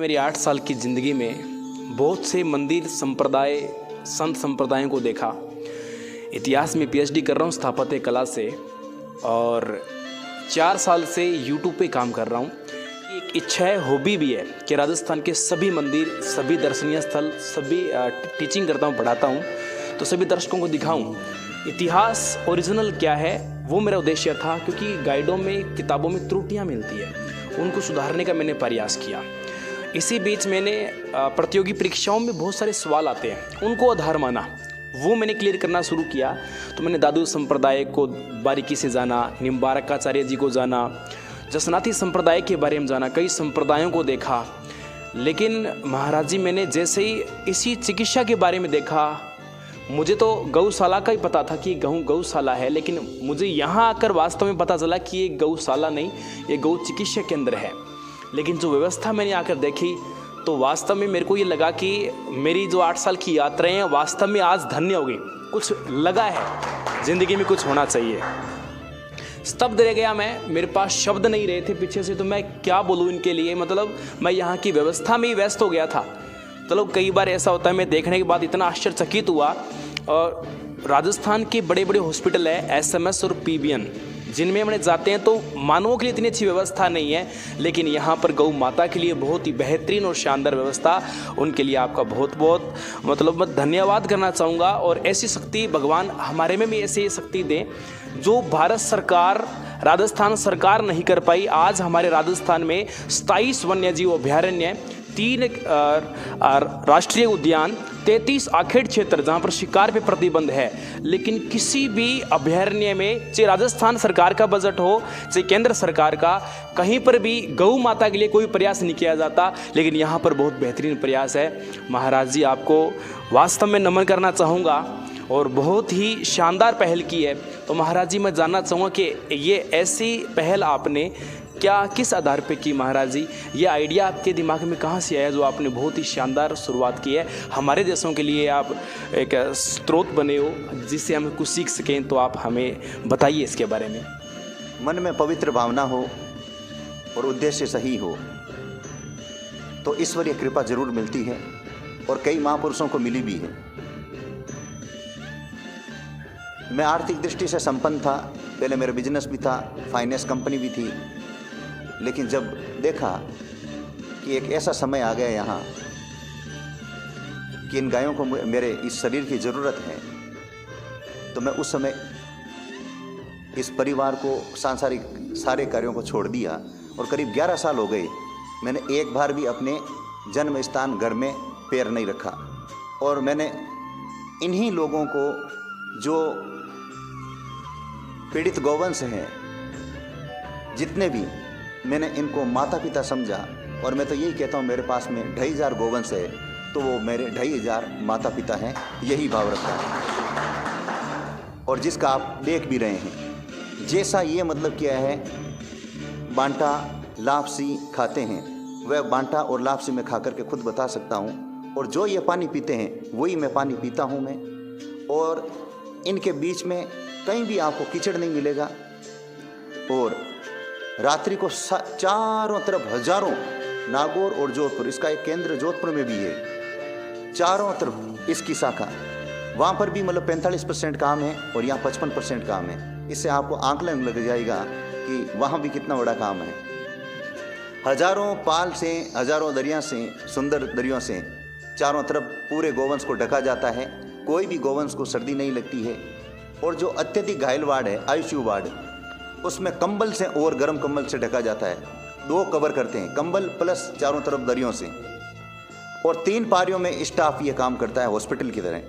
मेरी 8 साल की ज़िंदगी में बहुत से मंदिर संप्रदाय संत संप्रदायों को देखा। इतिहास में पीएचडी कर रहा हूँ स्थापत्य कला से और 4 साल से यूट्यूब पे काम कर रहा हूँ। एक इच्छा है, हॉबी भी है कि राजस्थान के सभी मंदिर, सभी दर्शनीय स्थल, सभी टीचिंग करता हूँ, पढ़ाता हूँ तो सभी दर्शकों को दिखाऊँ इतिहास ओरिजिनल क्या है। वो मेरा उद्देश्य था, क्योंकि गाइडों में, किताबों में त्रुटियाँ मिलती है, उनको सुधारने का मैंने प्रयास किया। इसी बीच मैंने प्रतियोगी परीक्षाओं में बहुत सारे सवाल आते हैं, उनको आधार माना, वो मैंने क्लियर करना शुरू किया। तो मैंने दादू संप्रदाय को बारीकी से जाना, निम्बारकाचार्य जी को जाना, जसनाती संप्रदाय के बारे में जाना, कई संप्रदायों को देखा। लेकिन महाराज जी, मैंने जैसे ही इसी चिकित्सा के बारे में देखा, मुझे तो गौशाला का ही पता था कि गौशाला है, लेकिन मुझे यहाँ आकर वास्तव में पता चला कि ये गौशाला नहीं, ये गौ चिकित्सा केंद्र है। लेकिन जो व्यवस्था मैंने आकर देखी तो वास्तव में मेरे को ये लगा कि मेरी जो 8 साल की यात्राएं हैं वास्तव में आज धन्य हो गई। कुछ लगा है ज़िंदगी में, कुछ होना चाहिए। स्तब्ध रह गया मैं, मेरे पास शब्द नहीं रहे थे पीछे से, तो मैं क्या बोलूँ इनके लिए। मतलब मैं यहाँ की व्यवस्था में ही व्यस्त हो गया था। चलो, कई बार ऐसा होता है, मैं देखने के बाद इतना आश्चर्यचकित हुआ। और राजस्थान के बड़े बड़े हॉस्पिटल है एसएमएस और पीबीएन, जिनमें हमने जाते हैं तो मानवों के लिए इतनी अच्छी व्यवस्था नहीं है, लेकिन यहाँ पर गौ माता के लिए बहुत ही बेहतरीन और शानदार व्यवस्था। उनके लिए आपका बहुत बहुत मैं धन्यवाद करना चाहूँगा। और ऐसी शक्ति भगवान हमारे में भी ऐसी शक्ति दें जो भारत सरकार, राजस्थान सरकार नहीं कर पाई। आज हमारे राजस्थान में 27 वन्यजीव अभयारण्य, 3 राष्ट्रीय उद्यान, 33 आखेड़ क्षेत्र जहाँ पर शिकार पे प्रतिबंध है, लेकिन किसी भी अभयारण्य में, चाहे राजस्थान सरकार का बजट हो चाहे केंद्र सरकार का, कहीं पर भी गौ माता के लिए कोई प्रयास नहीं किया जाता। लेकिन यहाँ पर बहुत बेहतरीन प्रयास है। महाराज जी, आपको वास्तव में नमन करना चाहूँगा और बहुत ही शानदार पहल की है। तो महाराज जी, मैं जानना चाहूँगा कि ये ऐसी पहल आपने क्या, किस आधार पे की महाराज जी? ये आइडिया आपके दिमाग में कहाँ से आया जो आपने बहुत ही शानदार शुरुआत की है? हमारे देशों के लिए आप एक स्रोत बने हो जिससे हम कुछ सीख सकें, तो आप हमें बताइए इसके बारे में। मन में पवित्र भावना हो और उद्देश्य सही हो तो ईश्वरीय कृपा जरूर मिलती है, और कई महापुरुषों को मिली भी है। मैं आर्थिक दृष्टि से संपन्न था, पहले मेरा बिजनेस भी था, फाइनेंस कंपनी भी थी। लेकिन जब देखा कि एक ऐसा समय आ गया यहाँ कि इन गायों को मेरे इस शरीर की ज़रूरत है, तो मैं उस समय इस परिवार को, सांसारिक सारे कार्यों को छोड़ दिया। और करीब 11 साल हो गए, मैंने एक बार भी अपने जन्म स्थान घर में पैर नहीं रखा। और मैंने इन्हीं लोगों को, जो पीड़ित गौवंश हैं, जितने भी, मैंने इनको माता पिता समझा। और मैं तो यही कहता हूँ, मेरे पास में 2500 गौवंश है तो वो मेरे 2500 माता पिता हैं, यही भाव रखता है। और जिसका आप देख भी रहे हैं, जैसा ये मतलब क्या है, बांटा लापसी खाते हैं, वह बांटा और लापसी में खा करके खुद बता सकता हूँ। और जो ये पानी पीते हैं वही मैं पानी पीता हूँ मैं। और इनके बीच में कहीं भी आपको कीचड़ नहीं मिलेगा। और रात्रि को चारों तरफ हजारों, नागौर और जोधपुर, इसका एक केंद्र जोधपुर में भी है, चारों तरफ इसकी शाखा, वहाँ पर भी मतलब 45% काम है और यहाँ 55% काम है। इससे आपको आंकलन लग जाएगा कि वहाँ भी कितना बड़ा काम है। हजारों पाल से, हजारों दरिया से, सुंदर दरियों से चारों तरफ पूरे गोवंश को ढका जाता है। कोई भी गोवंश को सर्दी नहीं लगती है। और जो अत्यधिक घायल वार्ड है, आईसीयू वार्ड, उसमें कंबल से और गर्म कंबल से ढका जाता है। 2 कवर करते हैं, कंबल प्लस चारों तरफ दरियों से। और 3 पारियों में स्टाफ ये काम करता है हॉस्पिटल की तरह।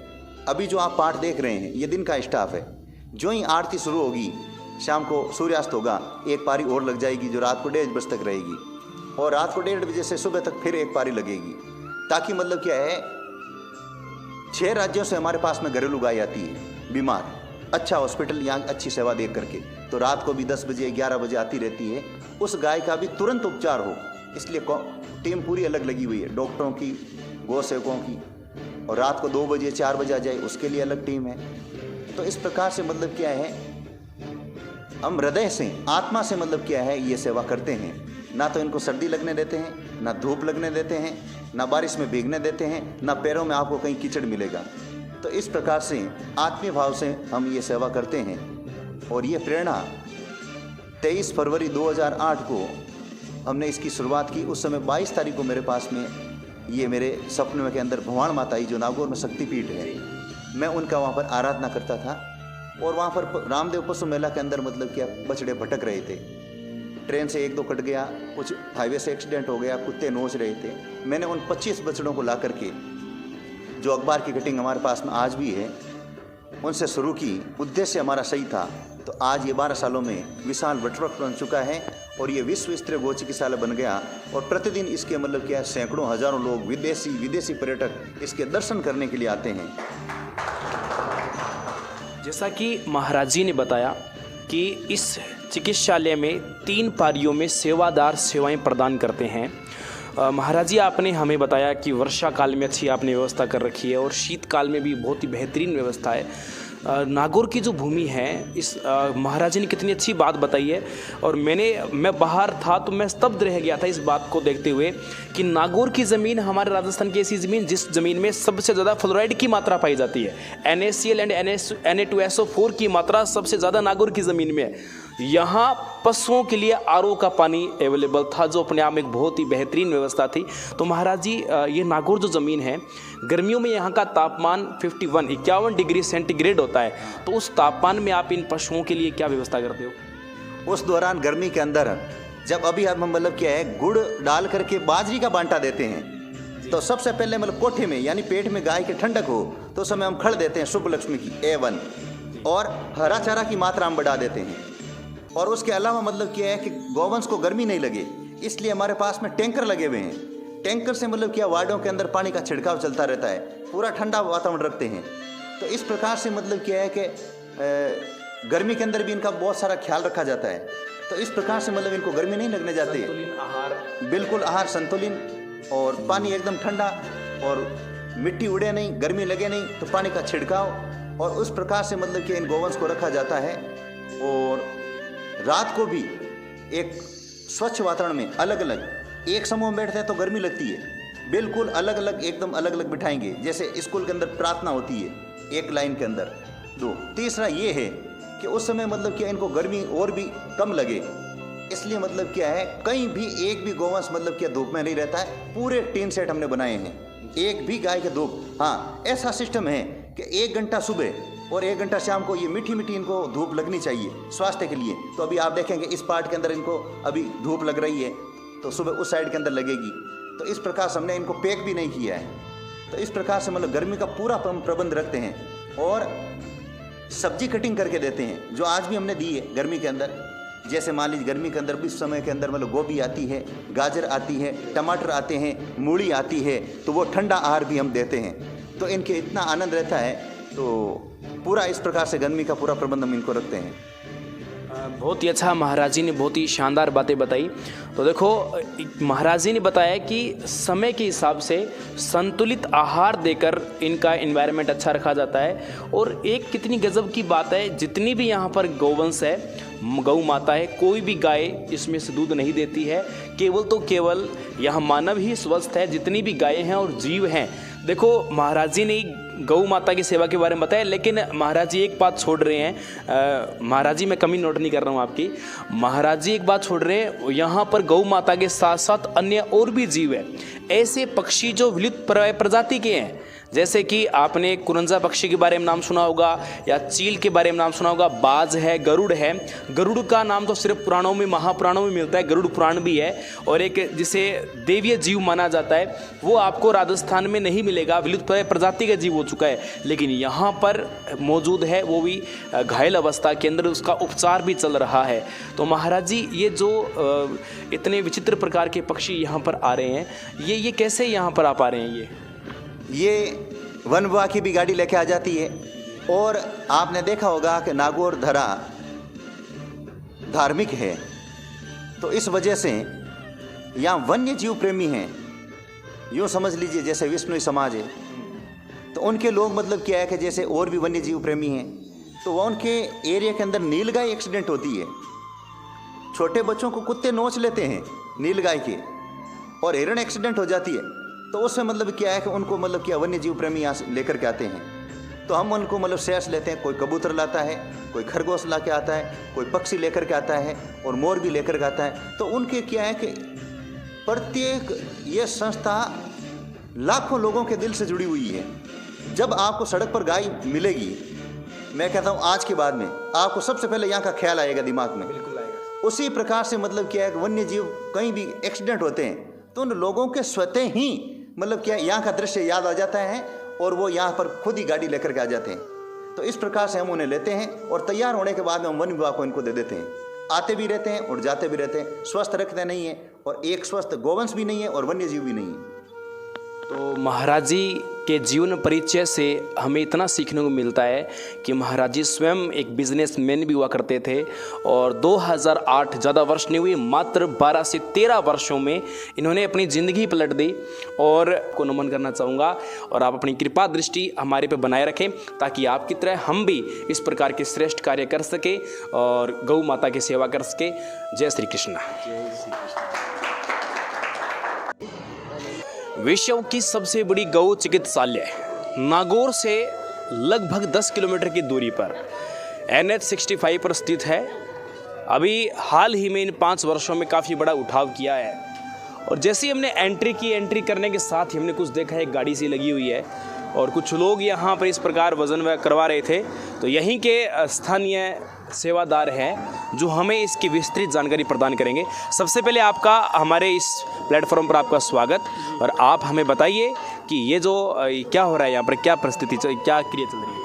अभी जो आप पाठ देख रहे हैं ये दिन का स्टाफ है। जो ही आरती शुरू होगी, शाम को सूर्यास्त होगा, एक पारी और लग जाएगी जो रात को 1:30 बजे तक रहेगी। और रात को 1:30 बजे से सुबह तक फिर एक पारी लगेगी। ताकि मतलब क्या है, 6 राज्यों से हमारे पास में घरेलू गाय आती है बीमार, अच्छा हॉस्पिटल, यहाँ अच्छी सेवा देख करके, तो रात को भी 10 बजे 11 बजे आती रहती है। उस गाय का भी तुरंत उपचार हो, इसलिए टीम पूरी अलग लगी हुई है, डॉक्टरों की, गौ सेवकों की। और रात को 2 बजे 4 बजे आ जाए उसके लिए अलग टीम है। तो इस प्रकार से क्या है, हम हृदय से, आत्मा से क्या है, ये सेवा करते हैं। ना तो इनको सर्दी लगने देते हैं, ना धूप लगने देते हैं, ना बारिश में भीगने देते हैं, ना पैरों में आपको कहीं कीचड़ मिलेगा। तो इस प्रकार से आत्मीय भाव से हम ये सेवा करते हैं। और ये प्रेरणा 23 फरवरी 2008 को हमने इसकी शुरुआत की। उस समय 22 तारीख को मेरे पास में ये मेरे सपने के अंदर भवान माता आई, जो नागौर में शक्तिपीठ है, मैं उनका वहाँ पर आराधना करता था। और वहाँ पर रामदेव पशु मेला के अंदर मतलब क्या बछड़े भटक रहे थे, ट्रेन से 1-2 कट गया, कुछ हाईवे से एक्सीडेंट हो गया, कुत्ते नोच रहे थे। मैंने उन 25 बछड़ों को ला करके, जो अखबार की कटिंग हमारे पास में आज भी है, उनसे शुरू की। उद्देश्य हमारा सही था। तो आज ये 12 सालों में विशाल नेटवर्क बन चुका है और ये विश्व स्तरीय गौ चिकित्सालय बन गया। और प्रतिदिन इसके मतलब क्या है, सैकड़ों हजारों लोग, विदेशी पर्यटक इसके दर्शन करने के लिए आते हैं। जैसा कि महाराज जी ने बताया कि इस चिकित्सालय में 3 पारियों में सेवादार सेवाएं प्रदान करते हैं। महाराज जी, आपने हमें बताया कि वर्षा काल में अच्छी आपने व्यवस्था कर रखी है और शीतकाल में भी बहुत ही बेहतरीन व्यवस्था है। नागौर की जो भूमि है, इस महाराज जी ने कितनी अच्छी बात बताई है। और मैं बाहर था तो मैं स्तब्ध रह गया था इस बात को देखते हुए कि नागौर की ज़मीन हमारे राजस्थान की ऐसी ज़मीन जिस ज़मीन में सबसे ज़्यादा फ्लोराइड की मात्रा पाई जाती है। NaCl एंड Na2SO4 की मात्रा सबसे ज़्यादा नागौर की ज़मीन में है। यहाँ पशुओं के लिए RO का पानी अवेलेबल था, जो अपने आप में एक बहुत ही बेहतरीन व्यवस्था थी। तो महाराज जी, ये नागौर जो ज़मीन है, गर्मियों में यहाँ का तापमान 51 डिग्री सेंटीग्रेड होता है। तो उस तापमान में आप इन पशुओं के लिए क्या व्यवस्था करते हो? उस दौरान गर्मी के अंदर जब अभी हम मतलब क्या है, गुड़ डाल करके बाजरी का बांटा देते हैं, तो सबसे पहले मतलब कोठे में यानी पेट में गाय के ठंडक हो तो उस समय हम खड़ देते हैं शुभ लक्ष्मी की A1, और हरा चारा की मात्रा हम बढ़ा देते हैं। और उसके अलावा मतलब क्या है कि गौवंश को गर्मी नहीं लगे, इसलिए हमारे पास में टैंकर लगे हुए हैं। टैंकर से मतलब क्या वार्डों के अंदर पानी का छिड़काव चलता रहता है, पूरा ठंडा वातावरण रखते हैं। तो इस प्रकार से मतलब क्या है कि गर्मी के अंदर भी इनका बहुत सारा ख्याल रखा जाता है। तो इस प्रकार से मतलब इनको गर्मी नहीं लगने जाती है। संतुलित आहार, बिल्कुल आहार संतुलित, और पानी एकदम ठंडा, और मिट्टी उड़े नहीं, गर्मी लगे नहीं, तो पानी का छिड़काव। और उस प्रकार से मतलब कि इन गोवंश को रखा जाता है। और रात को भी एक स्वच्छ वातावरण में अलग अलग एक समूह में बैठते हैं तो गर्मी लगती है, बिल्कुल अलग अलग, एकदम अलग अलग बिठाएंगे। जैसे स्कूल के अंदर प्रार्थना होती है एक लाइन के अंदर 2। तीसरा ये है कि उस समय मतलब क्या इनको गर्मी और भी कम लगे, इसलिए मतलब क्या है, कहीं भी एक भी गोवंश मतलब क्या धूप में नहीं रहता है। पूरे टीन सेट हमने बनाए हैं, एक भी गाय के धूप। हाँ, ऐसा सिस्टम है कि 1 घंटा सुबह और 1 घंटा शाम को ये मीठी मीठी इनको धूप लगनी चाहिए स्वास्थ्य के लिए। तो अभी आप देखेंगे इस पार्ट के अंदर इनको अभी धूप लग रही है, तो सुबह उस साइड के अंदर लगेगी। तो इस प्रकार से हमने इनको पैक भी नहीं किया है। तो इस प्रकार से मतलब गर्मी का पूरा प्रबंध रखते हैं। और सब्जी कटिंग करके देते हैं, जो आज भी हमने दी है गर्मी के अंदर। जैसे मान लीजिए गर्मी के अंदर भी इस समय के अंदर मतलब गोभी आती है, गाजर आती है, टमाटर आते हैं, मूली आती है, तो वो ठंडा आहार भी हम देते हैं। तो इनके इतना आनंद रहता है। तो पूरा इस प्रकार से गर्मी का पूरा प्रबंध हम इनको रखते हैं। बहुत ही अच्छा महाराज जी ने बहुत ही शानदार बातें बताई। तो देखो, महाराज जी ने बताया कि समय के हिसाब से संतुलित आहार देकर इनका एनवायरनमेंट अच्छा रखा जाता है। और एक कितनी गजब की बात है, जितनी भी यहाँ पर गौवंश है, गौ माता है, कोई भी गाय इसमें से दूध नहीं देती है। केवल तो केवल यहाँ मानव ही स्वस्थ है, जितनी भी गायें हैं और जीव हैं। देखो, महाराज जी ने गौ माता की सेवा के बारे में बताया, लेकिन महाराज जी एक बात छोड़ रहे हैं। महाराज जी, मैं कमी नोट नहीं कर रहा हूँ आपकी। महाराज जी एक बात छोड़ रहे हैं, यहाँ पर गौ माता के साथ साथ अन्य और भी जीव है, ऐसे पक्षी जो विलुप्त प्रजाति के हैं। जैसे कि आपने कुरंजा पक्षी के बारे में नाम सुना होगा, या चील के बारे में नाम सुना होगा, बाज है, गरुड़ है। गरुड़ का नाम तो सिर्फ पुराणों में, महापुराणों में मिलता है, गरुड़ पुराण भी है। और एक जिसे देवीय जीव माना जाता है, वो आपको राजस्थान में नहीं मिलेगा, विलुप्त प्रजाति का जीव हो चुका है। लेकिन यहाँ पर मौजूद है, वो भी घायल अवस्था के अंदर, उसका उपचार भी चल रहा है। तो महाराज जी, ये जो इतने विचित्र प्रकार के पक्षी यहाँ पर आ रहे हैं, ये कैसे यहाँ पर आ पा रहे हैं? ये वन विभाग की भी गाड़ी लेके आ जाती है। और आपने देखा होगा कि नागौर धरा धार्मिक है, तो इस वजह से यहाँ वन्य जीव प्रेमी हैं। यूँ समझ लीजिए जैसे विष्णु समाज है, तो उनके लोग मतलब क्या है कि जैसे और भी वन्य जीव प्रेमी हैं, तो वह उनके एरिया के अंदर नीलगाय एक्सीडेंट होती है, छोटे बच्चों को कुत्ते नोच लेते हैं, नीलगाय की और हिरण एक्सीडेंट हो जाती है, तो उसमें मतलब क्या है कि उनको मतलब क्या वन्य जीव प्रेमी यहाँ से लेकर के आते हैं, तो हम उनको मतलब शेष लेते हैं। कोई कबूतर लाता है, कोई खरगोश ला के आता है, कोई पक्षी लेकर के आता है और मोर भी लेकर के आता है। तो उनके क्या है कि प्रत्येक ये संस्था लाखों लोगों के दिल से जुड़ी हुई है। जब आपको सड़क पर गाय मिलेगी, मैं कहता हूँ आज के बाद में आपको सबसे पहले यहाँ का ख्याल आएगा दिमाग में। बिल्कुल आएगा। उसी प्रकार से मतलब क्या है कि वन्य जीव कहीं भी एक्सीडेंट होते हैं तो उन लोगों के स्वतः ही मतलब क्या यहाँ का दृश्य याद आ जाता है और वो यहाँ पर खुद ही गाड़ी लेकर के आ जाते हैं। तो इस प्रकार से हम उन्हें लेते हैं और तैयार होने के बाद में हम वन विभाग को इनको दे देते हैं। आते भी रहते हैं और जाते भी रहते हैं, स्वस्थ रखते नहीं है और एक स्वस्थ गोवंश भी नहीं है और वन्य जीव भी नहीं है। तो महाराज जी के जीवन परिचय से हमें इतना सीखने को मिलता है कि महाराज जी स्वयं एक बिजनेसमैन भी हुआ करते थे और 2008 ज़्यादा वर्ष नहीं हुए, मात्र 12 से 13 वर्षों में इन्होंने अपनी ज़िंदगी पलट दी। और को नमन करना चाहूँगा और आप अपनी कृपा दृष्टि हमारे पे बनाए रखें ताकि आपकी तरह हम भी इस प्रकार के श्रेष्ठ कार्य कर सके और गौ माता की सेवा कर सके। जय श्री कृष्ण। विश्व की सबसे बड़ी गौ चिकित्सालय नागौर से लगभग 10 किलोमीटर की दूरी पर NH 65 पर स्थित है। अभी हाल ही में इन 5 वर्षों में काफ़ी बड़ा उठाव किया है और जैसे ही हमने एंट्री करने के साथ ही हमने कुछ देखा, एक गाड़ी सी लगी हुई है और कुछ लोग यहाँ पर इस प्रकार वजन करवा रहे थे। तो यहीं के स्थानीय सेवादार हैं जो हमें इसकी विस्तृत जानकारी प्रदान करेंगे। सबसे पहले आपका हमारे इस प्लेटफॉर्म पर आपका स्वागत और आप हमें बताइए कि ये जो क्या हो रहा है यहाँ पर, क्या परिस्थिति क्या क्रिया चल रही है।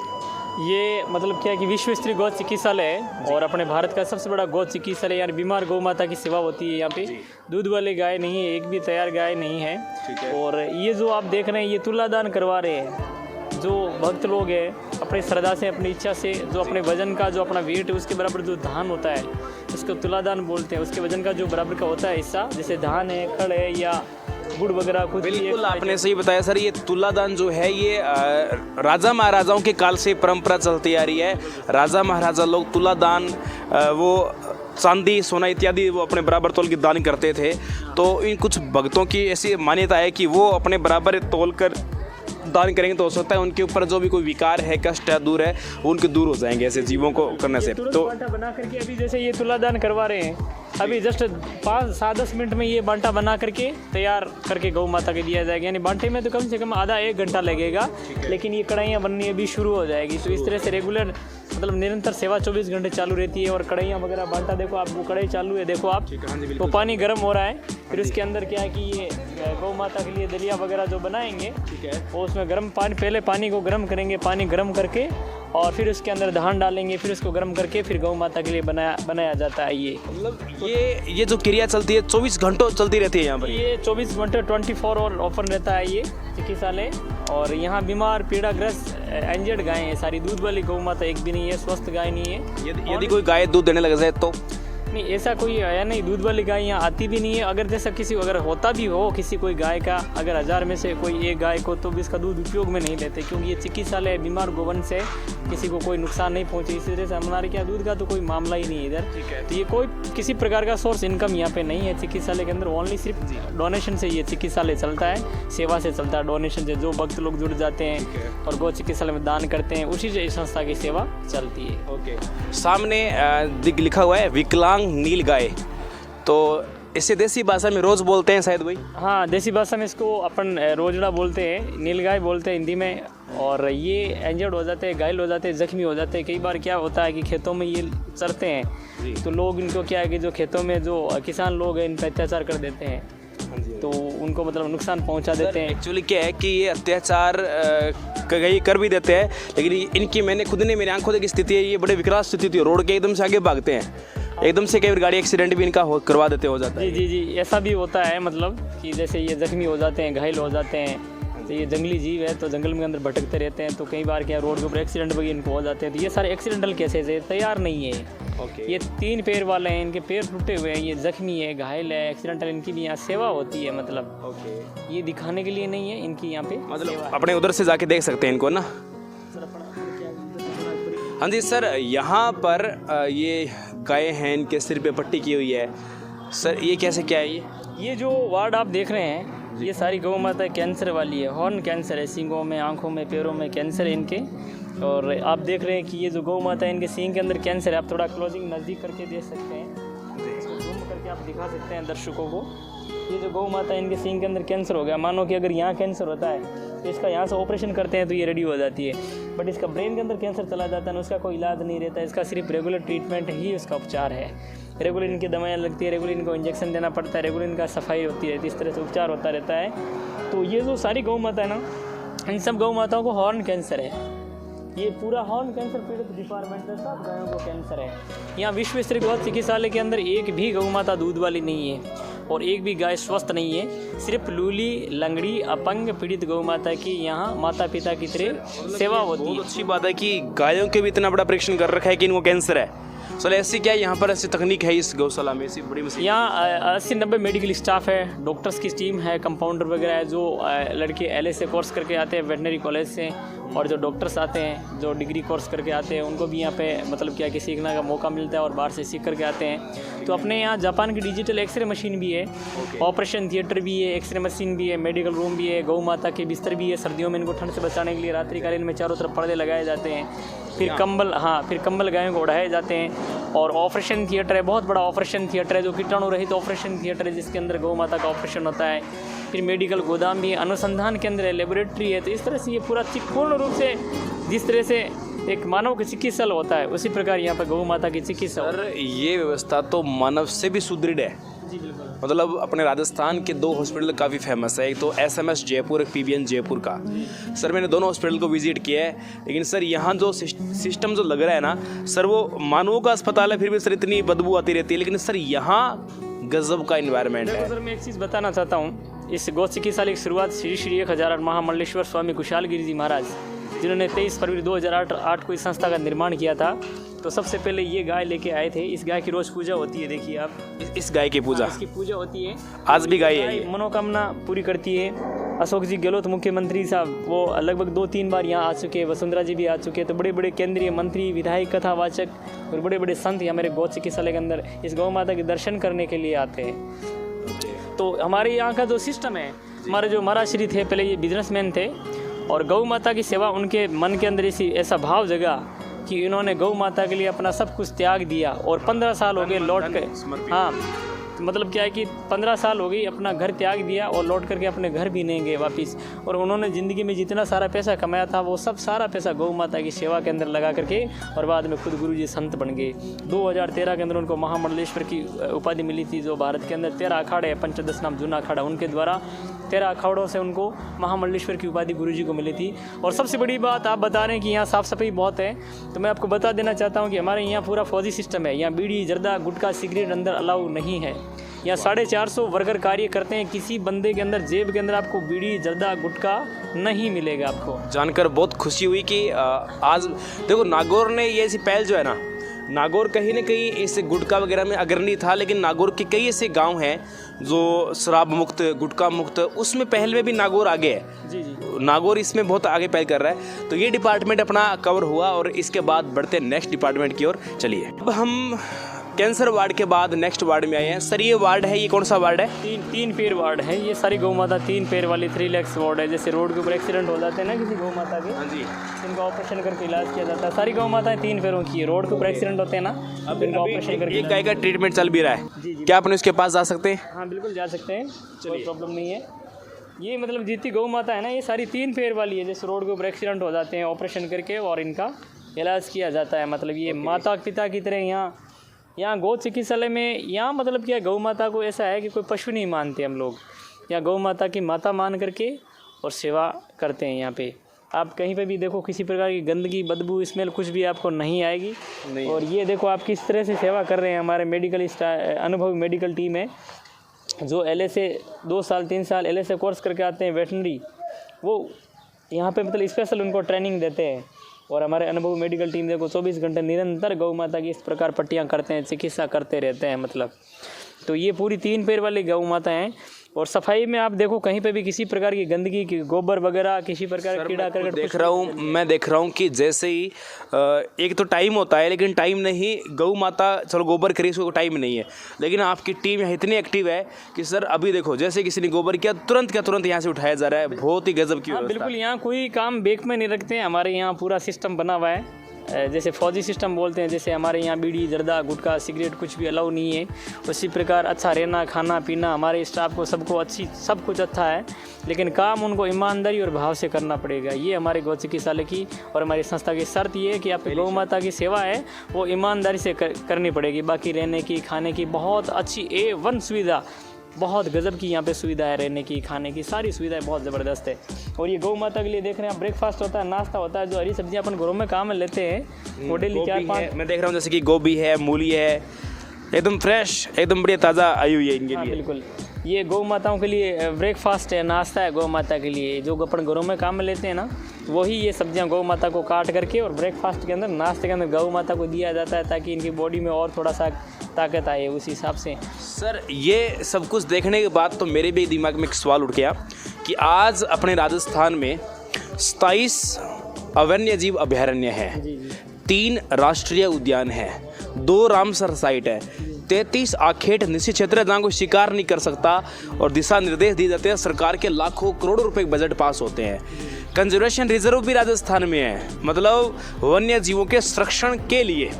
ये मतलब क्या है कि विश्व स्तरीय गौ चिकित्सालय है और अपने भारत का सबसे बड़ा गौ चिकित्सालय, यानी बीमार गौ माता की सेवा होती है यहाँ पे। दूध वाली गाय नहीं है, एक भी तैयार गाय नहीं है। और ये जो आप देख रहे हैं ये तुलादान करवा रहे हैं। जो भक्त लोग हैं अपनी श्रद्धा से, अपनी इच्छा से, जो अपने वजन का जो अपना वेट है उसके बराबर जो धान होता है उसको तुलादान बोलते हैं। उसके वजन का जो बराबर का होता है हिस्सा, जैसे धान है, खड़ है या गुड़ वगैरह कुछ। बिल्कुल आपने सही बताया सर। ये तुलादान जो है ये राजा महाराजाओं के काल से परंपरा चलती आ रही है। राजा महाराजा लोग तुलादान वो चांदी सोना इत्यादि वो अपने बराबर तोल के दान करते थे। तो इन कुछ भक्तों की ऐसी मान्यता है कि वो अपने बराबर तोल कर दान करेंगे तो हो सकता है उनके ऊपर जो भी कोई विकार है, कष्ट है, दूर है, वो उनके दूर हो जाएंगे ऐसे जीवों को करने से। तो बांटा बना करके अभी जैसे ये तुलादान करवा रहे हैं, अभी जस्ट 5-7-10 मिनट में ये बांटा बना करके तैयार करके गौ माता के दिया जाएगा। यानी बांटे में तो कम से कम आधा 1 घंटा लगेगा, लेकिन ये कढ़ाइयाँ बननी अभी शुरू हो जाएगी। तो इस तरह से रेगुलर मतलब निरंतर सेवा 24 घंटे चालू रहती है। और कढ़ाइयाँ वगैरह बांटा देखो आप, वो कढ़ाई चालू है देखो आप, तो पानी गर्म हो रहा है। फिर उसके अंदर क्या है कि ये गौ माता के लिए दलिया वगैरह जो बनाएंगे, ठीक है, वो उसमें गर्म पानी, पहले पानी को गर्म करेंगे, पानी गर्म करके और फिर उसके अंदर धान डालेंगे, फिर उसको गर्म करके फिर गौ माता के लिए बनाया जाता है। ये मतलब ये जो क्रिया चलती है 24 घंटों चलती रहती है यहाँ पर। ये 24 घंटे 24 और ओपन रहता है ये चिकित्सालय। और यहाँ बीमार पीड़ाग्रस्त इंजर्ड गायें हैं सारी। दूध वाली गौ माता एक भी नहीं है, स्वस्थ गाय नहीं है। यदि कोई गाय दूध देने लग जाए तो नहीं, ऐसा कोई है नहीं। दूध वाली गाय यहाँ आती भी नहीं है। अगर जैसा किसी अगर होता भी हो किसी कोई गाय का, अगर 1000 में से कोई एक गाय को, तो भी इसका दूध उपयोग में नहीं लेते, क्योंकि ये चिकित्सालय बीमार गोवंश से किसी को कोई नुकसान नहीं पहुँचे। इसी तरह से हमारे क्या दूध का तो कोई मामला ही नहीं है इधर। ठीक है। तो ये कोई किसी प्रकार का सोर्स इनकम यहाँ पे नहीं है चिकित्सालय के अंदर। ओनली सिर्फ डोनेशन से ये चिकित्सालय चलता है, सेवा से चलता है, डोनेशन से। जो भक्त लोग जुड़ जाते हैं और गौ चिकित्सालय में दान करते हैं, उसी से इस संस्था की सेवा चलती है। ओके। सामने लिखा हुआ है विकलांग नील गाय, तो इसे देसी भाषा में रोज बोलते हैं शायद भाई। हाँ, देसी भाषा में इसको अपन रोजड़ा बोलते हैं, नीलगाय बोलते हैं हिंदी में। और ये इंजर्ड हो जाते हैं, घायल हो जाते हैं, जख्मी हो जाते हैं। कई बार क्या होता है कि खेतों में ये चरते हैं, तो लोग इनको क्या है कि जो खेतों में जो किसान लोग हैं इन पर अत्याचार कर देते हैं, तो उनको मतलब नुकसान पहुंचा देते हैं। एक्चुअली क्या है कि ये अत्याचार कई कर भी देते हैं, लेकिन इनकी मैंने खुद ने मेरी आंखों देखी स्थिति है, ये बड़े विकराल स्थिति थी। रोड के एकदम से आगे भागते हैं, एकदम से कई बार गाड़ी एक्सीडेंट भी इनका करवा देते हो जाता है। जी, ऐसा भी होता है। मतलब कि जैसे ये जख्मी हो जाते हैं, घायल हो जाते हैं, तो ये जंगली जीव है तो जंगल में अंदर भटकते रहते हैं, तो कई बार क्या रोड के ऊपर एक्सीडेंट वगैरह इनको हो जाते हैं। तो ये सारे एक्सीडेंटल केसेस है, तैयार नहीं है। ये 3 पैर वाले हैं, इनके पैर टूटे हुए हैं, ये जख्मी है, घायल है, एक्सीडेंटल। इनकी भी यहाँ सेवा होती है। मतलब ये दिखाने के लिए नहीं है, इनकी यहाँ पे मतलब अपने उधर से जाके देख सकते हैं इनको ना। हाँ जी सर, यहाँ पर ये गाय हैं, इनके सिर पे पट्टी की हुई है। सर ये कैसे क्या है ये? ये जो वार्ड आप देख रहे हैं ये सारी गौ माता कैंसर वाली है, हॉर्न कैंसर है, सींगों में, आंखों में, पैरों में कैंसर है इनके। और आप देख रहे हैं कि ये जो गौ माता है इनके सींग के अंदर कैंसर है। आप थोड़ा क्लोजिंग नज़दीक करके देख सकते हैं, इसको जूम करके आप दिखा सकते हैं दर्शकों को। ये जो गौ माता है इनके सींग के अंदर कैंसर हो गया। मानो कि अगर यहाँ कैंसर होता है तो इसका यहाँ से ऑपरेशन करते हैं तो ये रेडी हो जाती है, बट इसका ब्रेन के अंदर कैंसर चला जाता है ना, उसका कोई इलाज नहीं रहता है। इसका सिर्फ रेगुलर ट्रीटमेंट ही उसका उपचार है। रेगुलर इनकी दवाइयाँ लगती है, रेगुलर इनको इंजेक्शन देना पड़ता है, रेगुलर इनका सफाई होती है, इस तरह से उपचार होता रहता है। तो ये जो सारी गौ माता है ना, इन सब गौ माताओं को हॉर्न कैंसर है। ये पूरा हॉर्न कैंसर पीड़ित डिपार्टमेंट है, सब गायों को कैंसर है। यहाँ विश्व स्तरीय गौ चिकित्सालय के अंदर एक भी गौ माता दूध वाली नहीं है और एक भी गाय स्वस्थ नहीं है। सिर्फ लूली, लंगड़ी, अपंग पीड़ित गौ माता की यहाँ माता पिता की तरह सेवा होती है। बहुत अच्छी बात है कि गायों के भी इतना बड़ा परीक्षण कर रखा है कि इनको कैंसर है। सर ऐसी क्या यहाँ पर ऐसी तकनीक है इस गौशाला में, ऐसी बड़ी मशीन? यहाँ 80-90 मेडिकल स्टाफ है, डॉक्टर्स की टीम है, कंपाउंडर वगैरह है, जो लड़के LA से कोर्स करके आते हैं वेटनरी कॉलेज से, और जो डॉक्टर्स आते हैं जो डिग्री कोर्स करके आते हैं उनको भी यहाँ पे मतलब क्या कि सीखने का मौका मिलता है और बाहर से सीख करके आते हैं। तो अपने यहाँ जापान की डिजिटल एक्सरे मशीन भी है, ऑपरेशन थिएटर भी है, एक्सरे मशीन भी है, मेडिकल रूम भी है, गौ माता के बिस्तर भी है। सर्दियों में इनको ठंड से बचाने के लिए रात्रिकालीन में चारों तरफ पर्दे लगाए जाते हैं, फिर कंबल गायों को ओढ़ाए जाते हैं। और ऑपरेशन थिएटर है, बहुत बड़ा ऑपरेशन थिएटर है जो कीटाणु रहित ऑपरेशन थिएटर है, जिसके अंदर गौ माता का ऑपरेशन होता है। फिर मेडिकल गोदाम भी है, अनुसंधान केंद्र है, लेबोरेटरी है। तो इस तरह से ये पूरा पूर्ण रूप से जिस तरह से एक मानव की चिकित्सा होता है उसी प्रकार यहाँ पर गौ माता की चिकित्सा। सर ये व्यवस्था तो मानव से भी सुदृढ़ है। जी बिल्कुल। मतलब अपने राजस्थान के 2 हॉस्पिटल काफ़ी फेमस है, एक तो SMS जयपुर, एक PBN जयपुर का। सर मैंने दोनों हॉस्पिटल को विजिट किया है, लेकिन सर यहाँ जो सिस्टम जो लग रहा है ना सर, वो मानवों का अस्पताल है, फिर भी सर इतनी बदबू आती रहती है, लेकिन सर यहाँ गजब का इन्वायरमेंट है। सर मैं एक चीज़ बताना चाहता हूँ, इस गौ चिकित्सालय की शुरुआत श्री 1008 महामंडलेश्वर स्वामी कुशालगिरी जी महाराज, जिन्होंने 23 फरवरी 2008 को इस संस्था का निर्माण किया था। तो सबसे पहले ये गाय लेके आए थे। इस गाय की रोज़ पूजा होती है, देखिए आप, इस गाय की पूजा, इसकी पूजा होती है। आज भी गाय है, मनोकामना पूरी करती है। अशोक जी गहलोत मुख्यमंत्री साहब वो लगभग 2-3 बार यहाँ आ चुके हैं, वसुंधरा जी भी आ चुके हैं। तो बड़े बड़े केंद्रीय मंत्री, विधायक, कथावाचक और बड़े बड़े संत यहाँ मेरे गौ चिकित्सालय के अंदर इस गौ माता के दर्शन करने के लिए आते हैं। तो हमारे यहाँ का जो सिस्टम है, हमारे जो महाराज श्री थे पहले ये बिजनेसमैन थे, और गौ माता की सेवा उनके मन के अंदर ऐसा भाव जगा कि इन्होंने गौ माता के लिए अपना सब कुछ त्याग दिया। और 15 साल हो गए लौट कर, हाँ मतलब क्या है कि 15 साल हो गई अपना घर त्याग दिया और लौट करके अपने घर भी नहीं गए वापस। और उन्होंने ज़िंदगी में जितना सारा पैसा कमाया था वो सब सारा पैसा गौ माता की सेवा के अंदर लगा करके, और बाद में खुद गुरु जी संत बन गए। 2013 के अंदर उनको महामंडलेश्वर की उपाधि मिली थी, जो भारत के अंदर 13 अखाड़े हैं, पंचदश नाम जूना अखाड़ा, उनके द्वारा 13 अखाड़ों से उनको महामंडलेश्वर की उपाधि गुरु जी को मिली थी। और सबसे बड़ी बात, आप बता रहे हैं कि यहाँ साफ़ सफाई बहुत है, तो मैं आपको बता देना चाहता हूँ कि हमारे यहाँ पूरा फौजी सिस्टम है। यहाँ बीड़ी, जर्दा, गुटखा, सिगरेट अंदर अलाउ नहीं है। यहाँ 450 वर्कर कार्य करते हैं। किसी बंदे के अंदर जेब के अंदर आपको बीड़ी, जर्दा, गुटखा नहीं मिलेगा। आपको जानकर बहुत खुशी हुई कि आज देखो नागौर ने ये ऐसी पहल जो है ना, नागौर कहीं ना कहीं इस गुटखा वगैरह में अग्रणी था, लेकिन नागौर के कई ऐसे गांव हैं जो शराब मुक्त, गुटखा मुक्त, उसमें पहल में भी नागौर आगे है। जी जी, नागौर इसमें बहुत आगे पहल कर रहा है। तो ये डिपार्टमेंट अपना कवर हुआ और इसके बाद बढ़ते नेक्स्ट डिपार्टमेंट की ओर चलिए। अब हम कैंसर वार्ड के बाद नेक्स्ट वार्ड में आए हैं। सर ये वार्ड है, ये कौन सा वार्ड है? तीन पैर वार्ड है। ये सारी गौ माता 3 पैर वाली 3 लेग्स वार्ड है। जैसे रोड के ऊपर एक्सीडेंट हो जाते हैं ना किसी गौ माता के, हाँ जी, इनका ऑपरेशन करके इलाज किया जाता है। सारी गौ माताएं 3 पैरों की है। रोड के ऊपर एक्सीडेंट होते हैं ना, अब इनका ऑपरेशन करके एक गाय का ट्रीटमेंट चल भी रहा है। जी जी, क्या अपने उसके पास जा सकते हैं? हाँ बिल्कुल जा सकते हैं, कोई प्रॉब्लम नहीं है। ये मतलब जितनी गौ माता है ना, ये सारी 3 पैर वाली है। जैसे रोड के ऊपर एक्सीडेंट हो जाते हैं, ऑपरेशन करके और इनका इलाज किया जाता है। मतलब ये माता पिता की तरह यहाँ गौ चिकित्सालय में, यहाँ मतलब क्या, गौ माता को ऐसा है कि कोई पशु नहीं मानते हम लोग। यहाँ गौ माता की माता मान करके और सेवा करते हैं। यहाँ पे आप कहीं पे भी देखो किसी प्रकार की गंदगी, बदबू, स्मेल कुछ भी आपको नहीं आएगी। नहीं। और ये देखो आप किस तरह से सेवा कर रहे हैं। हमारे मेडिकल अनुभवी मेडिकल टीम है जो LA से 2 साल 3 साल LA से कोर्स करके आते हैं वेटनरी, वो यहाँ पे मतलब स्पेशल उनको ट्रेनिंग देते हैं। और हमारे अनुभवी मेडिकल टीम देखो 24 घंटे निरंतर गौ माता की इस प्रकार पट्टियाँ करते हैं, चिकित्सा करते रहते हैं मतलब। तो ये पूरी 3 पैर वाली गौ माता हैं। और सफाई में आप देखो कहीं पे भी किसी प्रकार की गंदगी की गोबर वगैरह किसी प्रकार का कीड़ा करकट मैं देख रहा हूँ कि जैसे ही एक तो टाइम होता है, लेकिन टाइम नहीं, गौ माता चलो गोबर करी उसको टाइम नहीं है, लेकिन आपकी टीम यहाँ इतनी एक्टिव है कि सर अभी देखो जैसे किसी ने गोबर किया तुरंत यहाँ से उठाया जा रहा है। बहुत ही गजब की व्यवस्था। बिल्कुल, यहाँ कोई काम बेक में नहीं रखते हैं। हमारे यहाँ पूरा सिस्टम बना हुआ है, जैसे फौजी सिस्टम बोलते हैं। जैसे हमारे यहाँ बीड़ी जर्दा गुटखा सिगरेट कुछ भी अलाउ नहीं है। उसी प्रकार अच्छा रहना खाना पीना हमारे स्टाफ को सबको सब कुछ अच्छा है, लेकिन काम उनको ईमानदारी और भाव से करना पड़ेगा। ये हमारे गौ चिकित्सालय की और हमारी संस्था की शर्त ये है कि आपकी गौ माता की सेवा है वो ईमानदारी से करनी पड़ेगी। बाकी रहने की खाने की बहुत अच्छी A1 सुविधा, बहुत गजब की यहाँ पे सुविधा है, रहने की खाने की सारी सुविधाएं बहुत ज़बरदस्त है। और ये गौ माता के लिए देख रहे हैं, ब्रेकफास्ट होता है, नाश्ता होता है, जो हरी सब्जियाँ अपन घरों में काम में लेते हैं वो डेली 4-5। मैं देख रहा हूँ जैसे कि गोभी है, मूली है, एकदम फ्रेश, एकदम बढ़िया ताज़ा आई हुई है इनके लिए। बिल्कुल, ये गौ माताओं के लिए ब्रेकफास्ट है, नाश्ता है गौ माता के लिए। जो अपन घरों में काम में लेते हैं ना, वही ये सब्जियां गौ माता को काट करके और ब्रेकफास्ट के अंदर नाश्ते के अंदर गौ माता को दिया जाता है, ताकि इनकी बॉडी में और थोड़ा सा ताकत आए उस हिसाब से। सर ये सब कुछ देखने के बाद तो मेरे भी दिमाग में एक सवाल उठ गया कि आज अपने राजस्थान में 27 वन्य जीव अभयारण्य है, 3 राष्ट्रीय उद्यान है, 2 रामसर साइट है, 33 आखेट निश्चित क्षेत्र है जहाँ कोई शिकार नहीं कर सकता, और दिशा निर्देश दिए जाते हैं। सरकार के लाखों करोड़ों रुपए के बजट पास होते हैं। कंजर्वेशन रिजर्व भी राजस्थान में है, मतलब वन्य जीवों के संरक्षण के लिए।